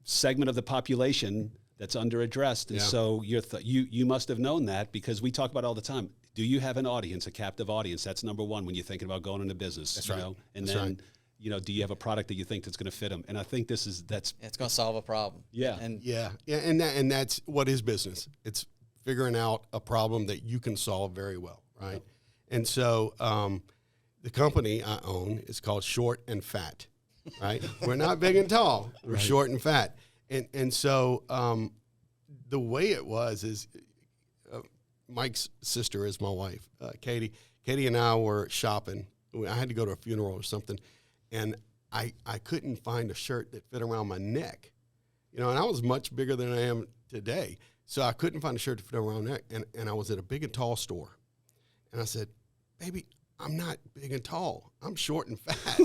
segment of the population that's underaddressed. And so you must have known that, because we talk about it all the time. Do you have an audience, a captive audience? That's number one when you're thinking about going into business. That's you right. know? And That's then, right. you know, do you have a product that you think that's going to fit them? And I think that's It's going to solve a problem. Yeah. And and that's what is business. It's figuring out a problem that you can solve very well, right? Yep. And so the company I own is called Short and Fat, right? We're not big and tall. We're short and fat. And so the way it was is Mike's sister is my wife, Katie. Katie and I were shopping. I had to go to a funeral or something, and I couldn't find a shirt that fit around my neck. You know, and I was much bigger than I am today. So I couldn't find a shirt to fit around my neck. And I was at a big and tall store. And I said, baby, I'm not big and tall. I'm short and fat.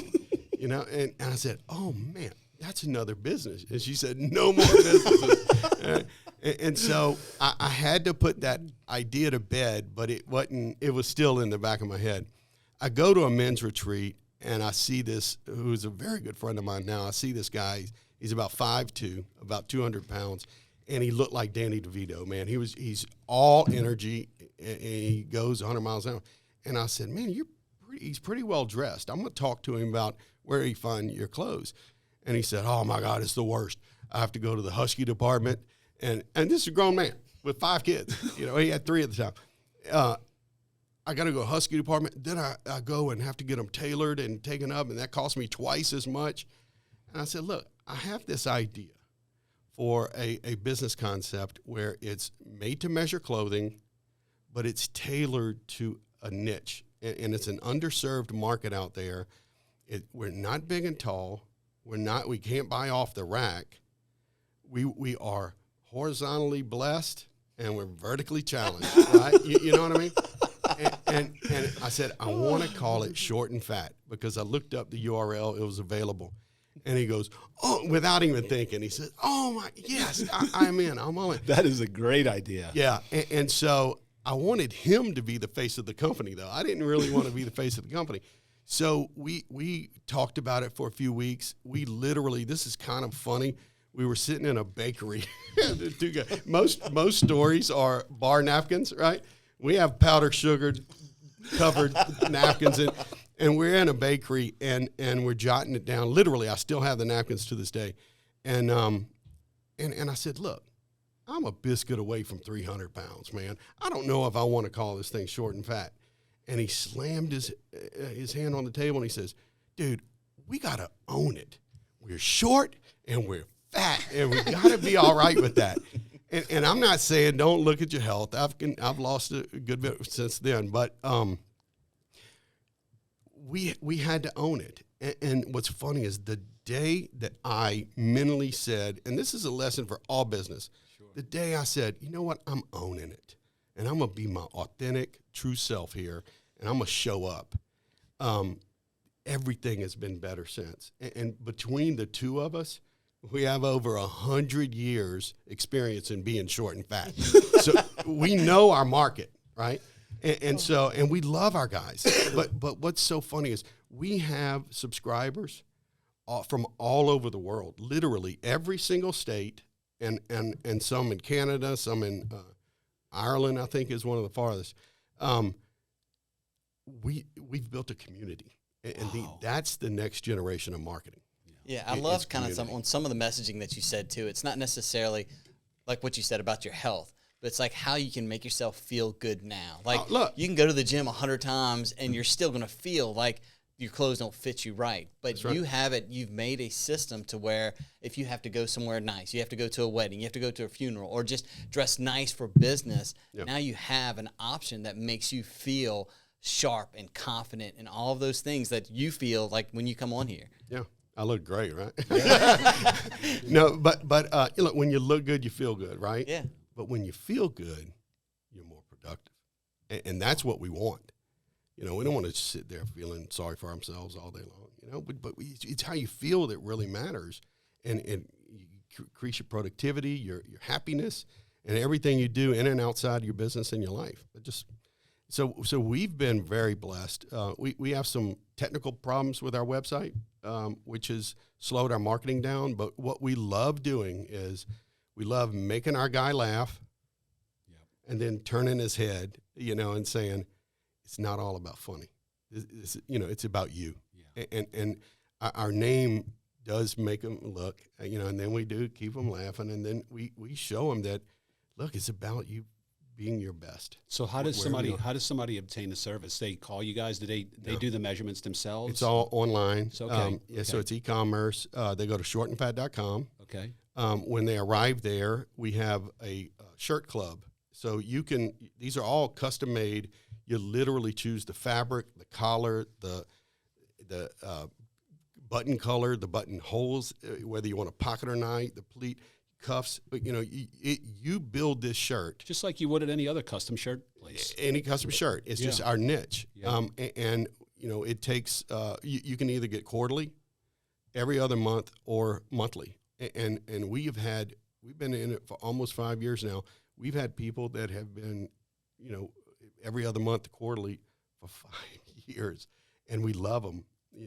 You know, and I said, oh, man, that's another business. And she said, no more businesses. And so I had to put that idea to bed, but it was still in the back of my head. I go to a men's retreat, and I see this, who's a very good friend of mine now. I see this guy. He's about 5'2", about 200 pounds, and he looked like Danny DeVito, man. He's all energy, and he goes 100 miles an hour. And I said, man, he's pretty well dressed. I'm going to talk to him about where he find your clothes. And he said, oh, my God, it's the worst. I have to go to the husky department. And this is a grown man with 5 kids. You know, he had 3 at the time. I got to go to husky department. Then I go and have to get them tailored and taken up, and that costs me twice as much. And I said, look, I have this idea for a business concept where it's made-to-measure clothing, but it's tailored to a niche, and it's an underserved market out there. We're not big and tall. We can't buy off the rack. We are horizontally blessed, and we're vertically challenged, right? You know what I mean? And I said, I want to call it Short and Fat, because I looked up the URL. It was available. And he goes, oh, without even thinking, he says, oh, my, yes, I'm in. I'm all in. That is a great idea. Yeah. And so I wanted him to be the face of the company, though. I didn't really want to be the face of the company. So we talked about it for a few weeks. We literally, this is kind of funny. We were sitting in a bakery. Most stories are bar napkins, right? We have powder sugared covered napkins, and we're in a bakery, and we're jotting it down. Literally, I still have the napkins to this day. And I said, look, I'm a biscuit away from 300 pounds, man. I don't know if I want to call this thing Short and Fat. And he slammed his hand on the table, and he says, dude, we got to own it. We're short, and we're fat, and we got to be all right with that. And I'm not saying don't look at your health. I've lost a good bit since then, but we had to own it. And what's funny is the day that I mentally said, and this is a lesson for all business, the day I said, you know what, I'm owning it, and I'm going to be my authentic, true self here, and I'm going to show up. Everything has been better since. And between the two of us, we have over 100 years experience in being short and fat. So we know our market, right? And we love our guys. But what's so funny is we have subscribers from all over the world, literally every single state, and some in Canada, some in Ireland, I think is one of the farthest. We've built a community, and that's the next generation of marketing. Yeah, I love kind of on some of the messaging that you said too. It's not necessarily like what you said about your health, but it's like how you can make yourself feel good now. Like look, you can go to the gym 100 times and you're still going to feel like your clothes don't fit you right. But you have it, you've made a system to where if you have to go somewhere nice, you have to go to a wedding, you have to go to a funeral, or just dress nice for business, now you have an option that makes you feel sharp and confident and all of those things that you feel like when you come on here. Yeah. I look great, right? No, but look, when you look good, you feel good, right? Yeah. But when you feel good, you're more productive, and that's what we want. You know, we don't want to sit there feeling sorry for ourselves all day long. You know, but it's how you feel that really matters, and you increase your productivity, your happiness, and everything you do in and outside of your business and your life. It just so we've been very blessed. We have some technical problems with our website, which has slowed our marketing down. But what we love doing is we love making our guy laugh and then turning his head, you know, and saying, it's not all about funny. It's about you. Yeah. And our name does make them look, you know, and then we do keep them laughing. And then we show them that, look, it's about you being your best. So how does somebody obtain the service? They call you guys? Do they do the measurements themselves? It's all online. So, okay. So it's e-commerce. They go to shortandfat.com. Okay. When they arrive there, we have a shirt club. So these are all custom made. You literally choose the fabric, the collar, the button color, the button holes, whether you want a pocket or not, the pleat, cuffs. But you know, you build this shirt just like you would at any other custom shirt place. Any custom shirt. It's just our niche. Yeah. And you know, it takes. You can either get quarterly, every other month, or monthly. And we've been in it for almost 5 years now. We've had people that have been, you know, every other month, quarterly, for 5 years, and we love them.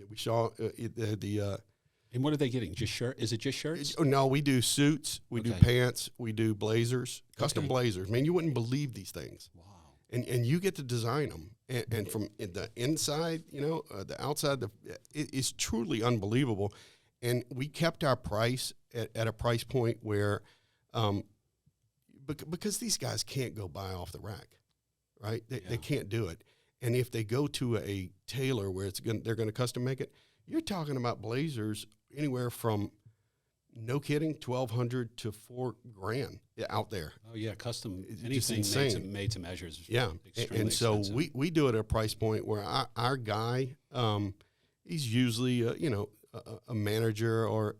We saw And what are they getting? Just shirt? Is it just shirts? No, we do suits, we do pants, we do blazers, custom blazers. Man, you wouldn't believe these things. Wow! And you get to design them, and from the inside, you know, the outside, it's truly unbelievable. And we kept our price at a price point where, because these guys can't go buy off the rack, right? They can't do it. And if they go to a tailor where they're going to custom make it, you're talking about blazers anywhere from, no kidding, $1,200 to $4,000 out there. Oh yeah, custom It's anything made to measure. Yeah, and so expensive. we do it at a price point where our guy, he's usually a manager or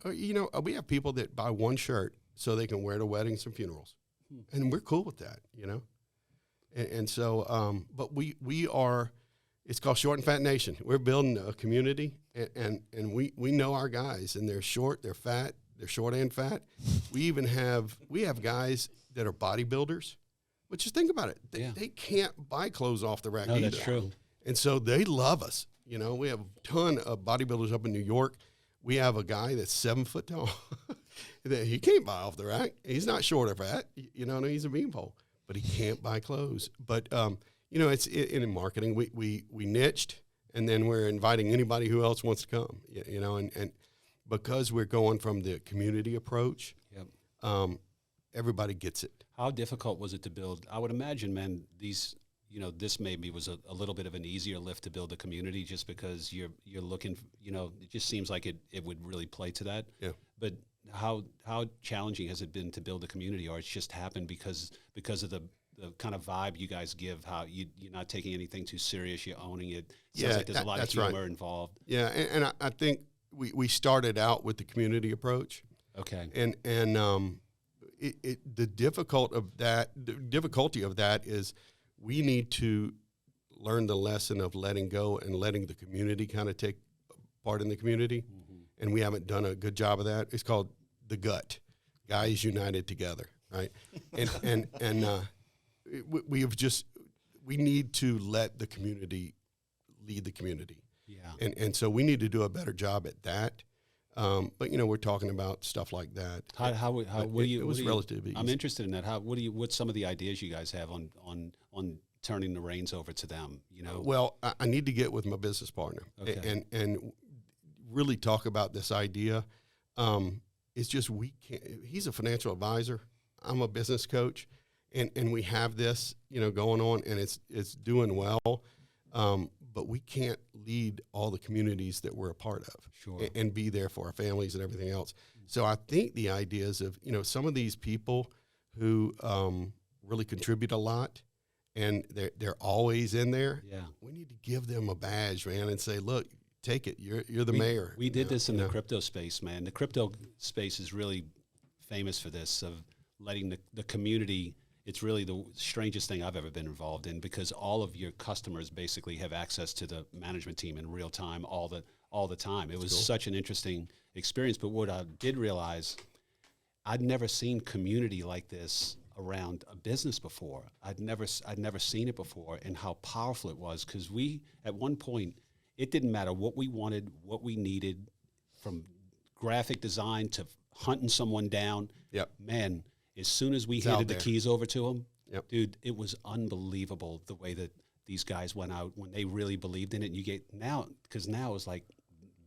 we have people that buy one shirt so they can wear to weddings and funerals, and we're cool with that, you know. And so, but we are, it's called Short and Fat Nation. We're building a community, and we know our guys, and they're short, they're fat, they're short and fat. We have guys that are bodybuilders, but just think about it. They can't buy clothes off the rack either. That's true. And so they love us. You know, we have a ton of bodybuilders up in New York. We have a guy that's 7 foot tall. That he can't buy off the rack. He's not short or fat. You know, he's a beanpole. But he can't buy clothes. But it's in marketing. We niched, and then we're inviting anybody who else wants to come. You know, and because we're going from the community approach, everybody gets it. How difficult was it to build? I would imagine, man, this maybe was a little bit of an easier lift to build a community, just because you're looking. It just seems like it would really play to that. Yeah. But how challenging has it been to build a community, or it's just happened because of the kind of vibe you guys give, how you're not taking anything too serious, you're owning it. Sounds like there's a lot of humor involved. Yeah, and I think we started out with the community approach. Okay. And the difficulty of that is we need to learn the lesson of letting go and letting the community kind of take part in the community. Mm-hmm. And we haven't done a good job of that. It's called the gut, guys united together, right? We need to let the community lead the community. Yeah. And so we need to do a better job at that. But we're talking about stuff like that. It was relatively easy. I'm interested in that. What's some of the ideas you guys have on turning the reins over to them? Well, I need to get with my business partner and really talk about this idea. It's just we can't. He's a financial advisor. I'm a business coach, and we have this, going on, and it's doing well. But we can't lead all the communities that we're a part of, Sure. and be there for our families and everything else. So I think the ideas of, some of these people who really contribute a lot, and they're always in there. Yeah. We need to give them a badge, man, and say, look, take it. You're the mayor. We did this in the crypto space, man. The crypto space is really famous for this, of letting the community. It's really the strangest thing I've ever been involved in, because all of your customers basically have access to the management team in real time all the time. It was such an interesting experience. But what I did realize, I'd never seen community like this around a business before. I'd never seen it before, and how powerful it was, because we, at one point, it didn't matter what we wanted, what we needed, from graphic design to hunting someone down. Yep. Man, as soon as we handed the keys over to them, Yep. dude, it was unbelievable the way that these guys went out when they really believed in it. And you get now, because now it's like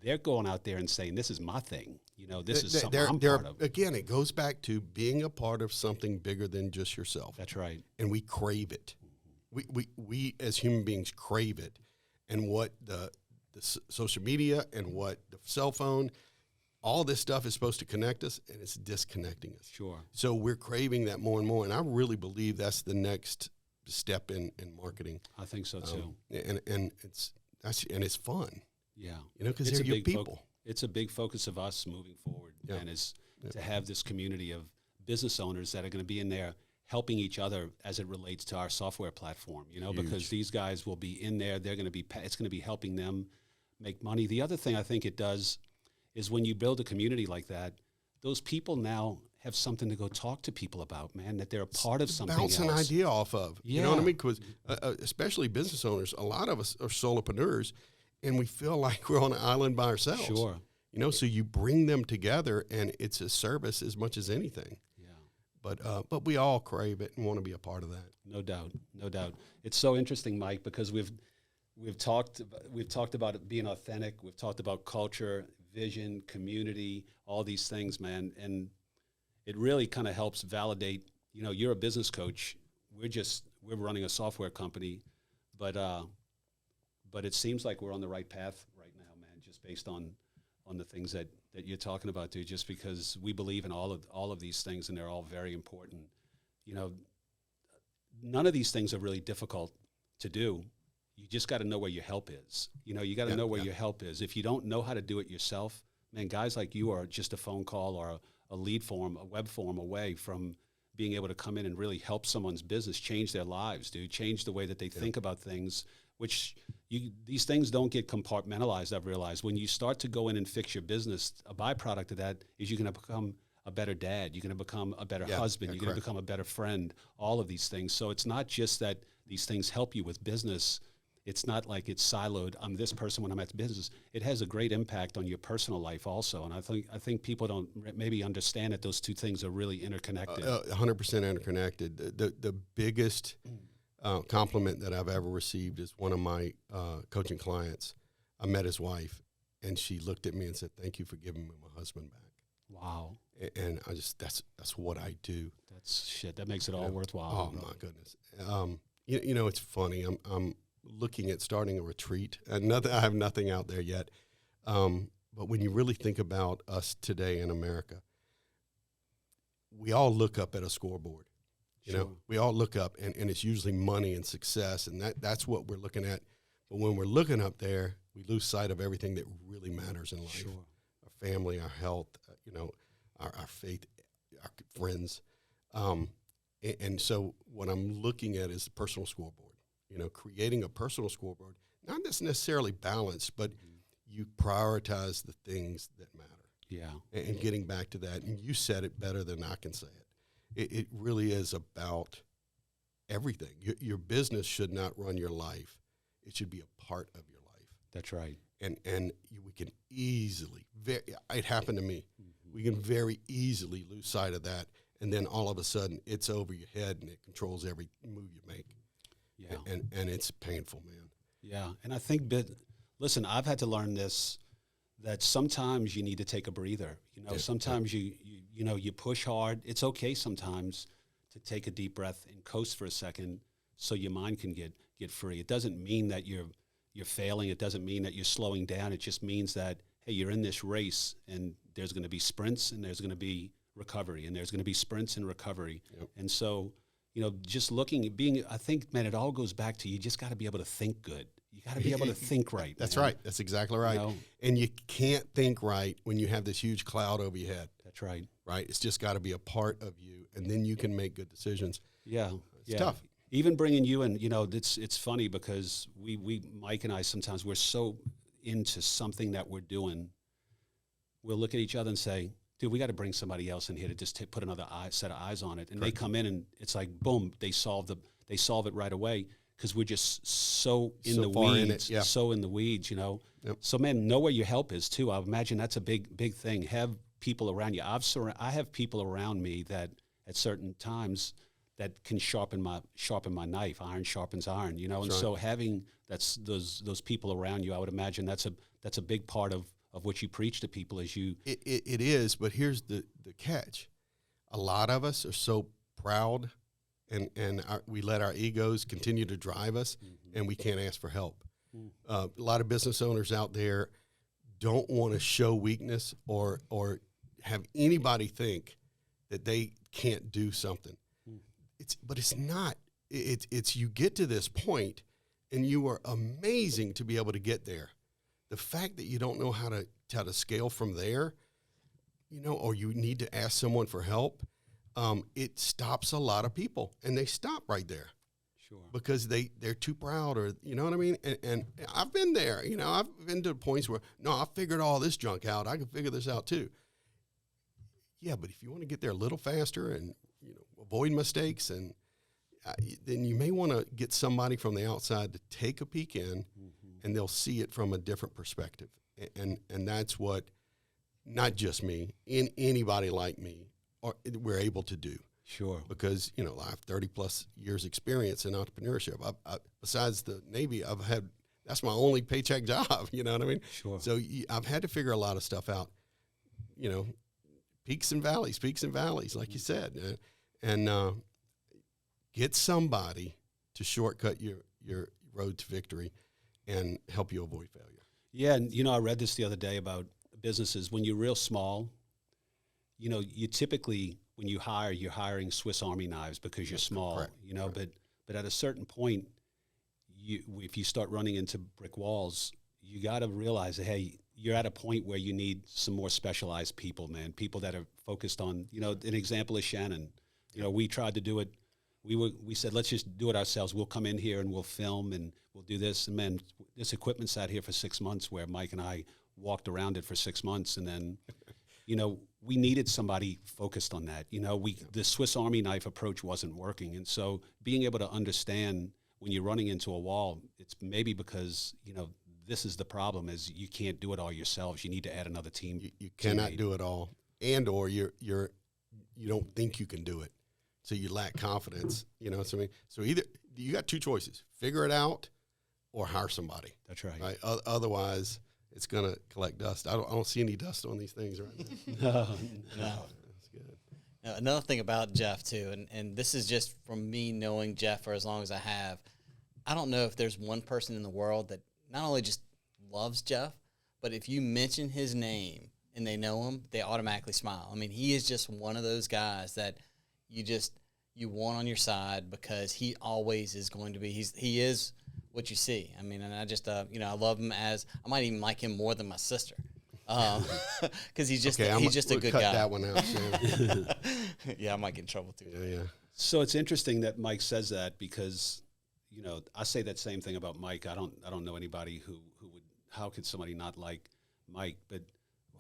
they're going out there and saying, this is my thing. This is something I'm part of. Again, it goes back to being a part of something bigger than just yourself. That's right. And we crave it. We as human beings crave it. And what the social media and what the cell phone, all this stuff is supposed to connect us, and it's disconnecting us. Sure. So we're craving that more and more. And I really believe that's the next step in marketing. I think so too. And it's fun. Yeah. Because they're your people. It's a big focus of us moving forward, and is to have this community of business owners that are going to be in there helping each other as it relates to our software platform, because these guys will be in there. They're going to be, it's going to be helping them make money. The other thing I think it does is, when you build a community like that, those people now have something to go talk to people about, man, that they're a part of something Bounce else. an idea off of. Yeah. You know what I mean? Because especially business owners, a lot of us are solopreneurs, and we feel like we're on an island by ourselves. Sure. So you bring them together, and it's a service as much as anything. Yeah. But we all crave it and want to be a part of that. No doubt. It's so interesting, Mike, because we've talked about it being authentic. We've talked about culture, vision, community, all these things, man. And it really kind of helps validate, you're a business coach. We're running a software company, but it seems like we're on the right path right now, man, just based on the things that you're talking about, dude, just because we believe in all of these things, and they're all very important. None of these things are really difficult to do. You just got to know where your help is. You got to know where your help is. If you don't know how to do it yourself, man, guys like you are just a phone call or a lead form, a web form away from being able to come in and really help someone's business, change their lives, dude, change the way that they think about things, which these things don't get compartmentalized, I've realized. When you start to go in and fix your business, a byproduct of that is you're going to become a better dad. You're going to become a better husband. You're going to become a better friend, all of these things. So it's not just that these things help you with business. It's not like it's siloed. I'm this person when I'm at the business. It has a great impact on your personal life also. And I think people don't maybe understand that those two things are really interconnected. 100% interconnected. The biggest compliment that I've ever received is one of my coaching clients. I met his wife, and she looked at me and said, "Thank you for giving me my husband back." Wow. And I just, that's what I do. That's shit. That makes it all worthwhile. Oh, my goodness. It's funny. I'm looking at starting a retreat. I have nothing out there yet. But when you really think about us today in America, we all look up at a scoreboard. We all look up, and it's usually money and success, and that's what we're looking at. But when we're looking up there, we lose sight of everything that really matters in life. Sure. Our family, our health, our faith, our friends. And so what I'm looking at is the personal scoreboard. Creating a personal scoreboard, not necessarily balanced, but you prioritize the things that matter. Yeah. And getting back to that, and you said it better than I can say it. It really is about everything. Your business should not run your life. It should be a part of your life. That's right. And we can easily, it happened to me. Mm-hmm. We can very easily lose sight of that, and then all of a sudden it's over your head and it controls every move you make. Yeah. And it's painful, man. Yeah. And I think, listen, I've had to learn this, that sometimes you need to take a breather. Sometimes you push hard. It's okay sometimes to take a deep breath and coast for a second so your mind can get free. It doesn't mean that you're failing. It doesn't mean that you're slowing down. It just means that, hey, you're in this race, and there's going to be sprints and there's going to be recovery, and there's going to be sprints and recovery. Yep. And so, just looking at I think, man, it all goes back to you just got to be able to think good. You got to be able to think right. That's right. That's exactly right. And you can't think right when you have this huge cloud over your head. That's right. Right? It's just got to be a part of you, and then you can make good decisions. Yeah. It's tough. Even bringing you in, it's funny because we Mike and I, sometimes we're so into something that we're doing, we'll look at each other and say, dude, we got to bring somebody else in here to just put another set of eyes on it. And Correct. They come in and it's like, boom, they solve it right away because we're just so in the weeds, so in the weeds, Yep. So, man, know where your help is too. I imagine that's a big thing. Have people around you. I have people around me that at certain times that can sharpen my knife. Iron sharpens iron, And right. So having those people around you, I would imagine that's a big part of what you preach to people as you. It is, but here's the catch. A lot of us are so proud, and we let our egos continue to drive us, mm-hmm. and we can't ask for help. Mm. A lot of business owners out there don't want to show weakness or have anybody think that they can't do something. But it's not. It's you get to this point, and you are amazing to be able to get there. The fact that you don't know how to scale from there, or you need to ask someone for help, it stops a lot of people, and they stop right there. Sure. Because they're too proud, or you know what I mean. And I've been there. I've been to points where I figured all this junk out. I can figure this out too. Yeah, but if you want to get there a little faster and avoid mistakes, and then you may want to get somebody from the outside to take a peek in, mm-hmm. and they'll see it from a different perspective. And that's what, not just me, anybody like me, we're able to do. Sure. Because, I have 30 plus years experience in entrepreneurship. Besides the Navy, that's my only paycheck job, you know what I mean? Sure. So I've had to figure a lot of stuff out, peaks and valleys, like you said. And get somebody to shortcut your road to victory and help you avoid failure. Yeah, and I read this the other day about businesses. When you're real small, you typically, when you hire, you're hiring Swiss Army knives because you're small. Correct. But at a certain point, if you start running into brick walls, you got to realize that, hey, you're at a point where you need some more specialized people, man. People that are focused on, an example is Shannon. We tried to do it. We said, let's just do it ourselves. We'll come in here and we'll film and we'll do this. And man, this equipment sat here for 6 months where Mike and I walked around it for 6 months. And then, we needed somebody focused on that. The Swiss Army knife approach wasn't working. And so being able to understand when you're running into a wall, it's maybe because, this is the problem is you can't do it all yourselves. You need to add another team. You cannot do it all. And, or you don't think you can do it. So you lack confidence, what I mean? So either you got two choices: figure it out, or hire somebody. That's right. Right. Otherwise, it's gonna collect dust. I don't see any dust on these things right now. No. That's good. Now, another thing about Jeff too, and this is just from me knowing Jeff for as long as I have. I don't know if there's one person in the world that not only just loves Jeff, but if you mention his name and they know him, they automatically smile. I mean, he is just one of those guys that you want on your side because he always is going to be. He is what you see. I mean, and I just I love him as I might even like him more than my sister, because he's just a good cut guy. That one out. Yeah, I might get in trouble too. Yeah. So it's interesting that Mike says that because I say that same thing about Mike. I don't know anybody who would. How could somebody not like Mike? But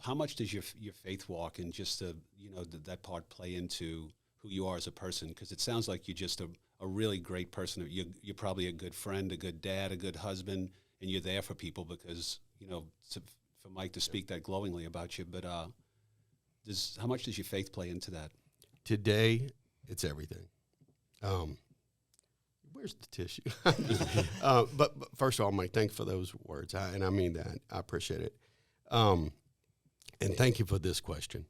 how much does your faith walk and just that part play into who you are as a person? Because it sounds like you're just a really great person. You're probably a good friend, a good dad, a good husband, and you're there for people because, for Mike to speak that glowingly about you. But how much does your faith play into that? Today, it's everything. Where's the tissue? But first of all, Mike, thanks for those words. And I mean that. I appreciate it. And thank you for this question,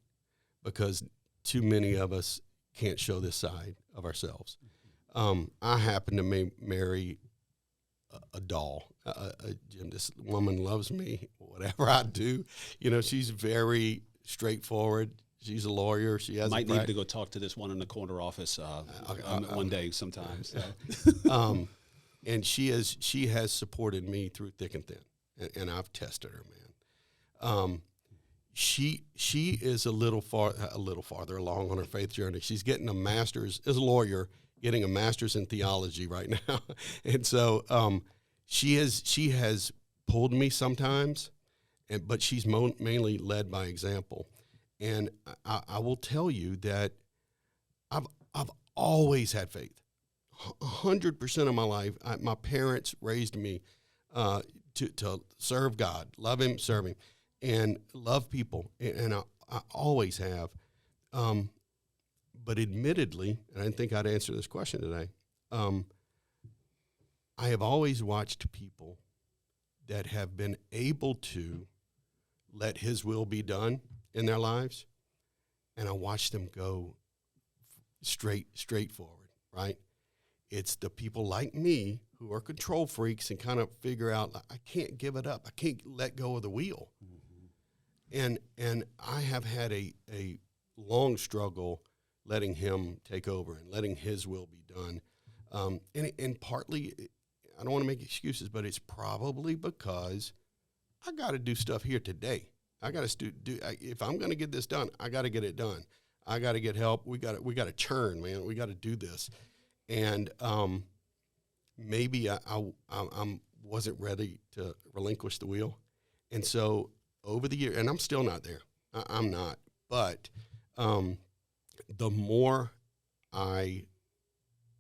because too many of us can't show this side of ourselves. I happen to marry a doll. Jim, this woman loves me. Whatever I do, she's very straightforward. She's a lawyer. She has might need to go talk to this one in the corner office one day sometime. So. And she has supported me through thick and thin, and I've tested her, man. She is a little farther along on her faith journey. She's getting a master's as a lawyer, getting a master's in theology right now, and so she has pulled me sometimes, but she's mainly led by example. And I will tell you that I've always had faith. 100% of my life, my parents raised me to serve God, love Him, serve Him, and love people, and I always have. But admittedly, and I didn't think I'd answer this question today, I have always watched people that have been able to let His will be done in their lives, and I watch them go straightforward, right? It's the people like me who are control freaks and kind of figure out, I can't give it up. I can't let go of the wheel. Mm-hmm. And I have had a long struggle letting Him take over and letting His will be done. And partly, I don't want to make excuses, but it's probably because I got to do stuff here today. I got to if I'm going to get this done, I got to get it done. I got to get help. We got to churn, man. We got to do this. And maybe I wasn't ready to relinquish the wheel. And so over the year, and I'm still not there. I'm not. But the more I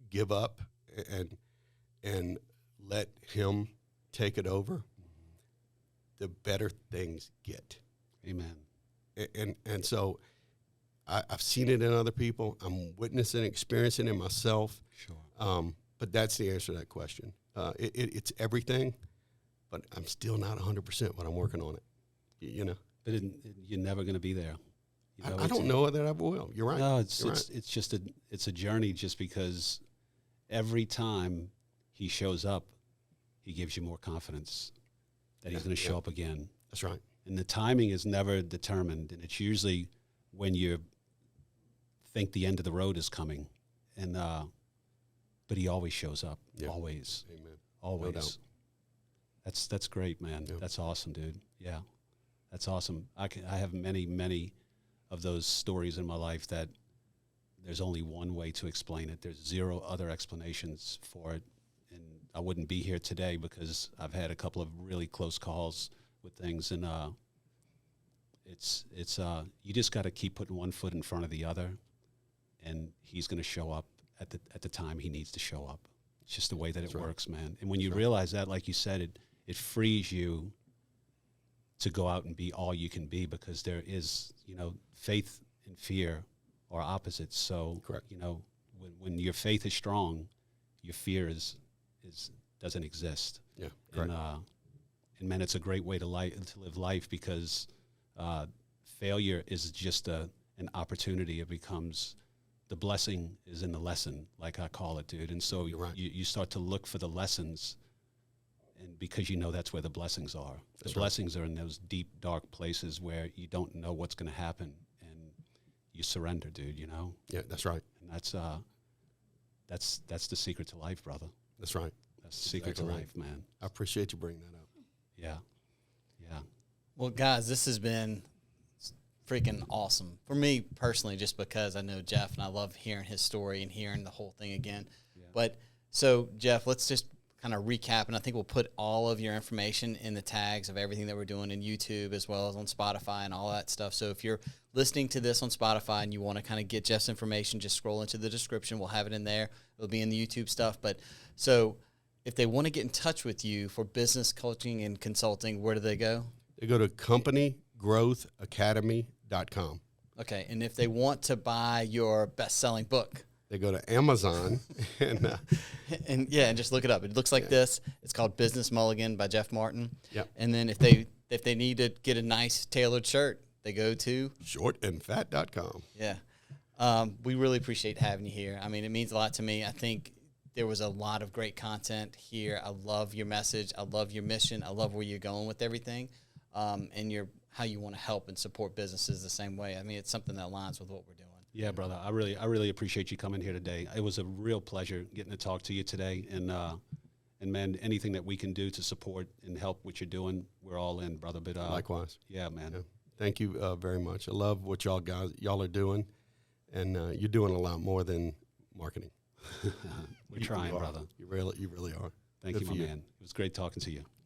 give up and let Him take it over, the better things get. Amen. And so I've seen it in other people. I'm witnessing, experiencing it myself. Sure. But that's the answer to that question. It's everything, but I'm still not 100%, but I'm working on it. But you're never going to be there. I don't know that I will. You're right. No, it's just a journey. Just because every time He shows up, He gives you more confidence that He's going to show up again. That's right. And the timing is never determined, and it's usually when you think the end of the road is coming, and but He always shows up. Yeah. Always. Amen. Always. No doubt. That's great, man. Yeah. That's awesome, dude. Yeah, that's awesome. I have many of those stories in my life that there's only one way to explain it. There's zero other explanations for it, and I wouldn't be here today because I've had a couple of really close calls with things, and it's you just got to keep putting one foot in front of the other, and He's going to show up at the time He needs to show up. It's just the way that it works, man. And when you realize that, like you said, it frees you to go out and be all you can be, because there is, faith and fear are opposites. So, correct. When your faith is strong, your fear doesn't exist. Yeah, correct. And man, it's a great way to live life, because failure is just an opportunity. It becomes, the blessing is in the lesson, like I call it, dude. And so you start to look for the lessons, and because that's where the blessings are. The blessings are in those deep, dark places where you don't know what's going to happen, and you surrender, dude. Yeah, that's right. And that's the secret to life, brother. That's right. That's the secret to life, man. I appreciate you bringing that up. Yeah. Well, guys, this has been freaking awesome for me personally, just because I know Jeff and I love hearing his story and hearing the whole thing again. Yeah. But so, Jeff, let's just kind of recap, and I think we'll put all of your information in the tags of everything that we're doing in YouTube as well as on Spotify and all that stuff. So if you're listening to this on Spotify and you want to kind of get Jeff's information, just scroll into the description. We'll have it in there. It'll be in the YouTube stuff. But so if they want to get in touch with you for business coaching and consulting, where do they go? They go to companygrowthacademy.com. Okay. And if they want to buy your best-selling book? They go to Amazon and just look it up. It looks like this. It's called Business Mulligan by Jeff Martin. Yep. And then if they need to get a nice tailored shirt, they go to shortandfat.com. Yeah. We really appreciate having you here. I mean, it means a lot to me. I think there was a lot of great content here. I love your message. I love your mission. I love where you're going with everything, and how you want to help and support businesses the same way. I mean, it's something that aligns with what we're doing. Yeah, brother. I really appreciate you coming here today. It was a real pleasure getting to talk to you today. And man, anything that we can do to support and help what you're doing, we're all in, brother. But likewise. Yeah, man. Yeah. Thank you very much. I love what y'all are doing, and you're doing a lot more than marketing. We're trying, brother. You really are. Thank Good you, for my man. It was great talking to you.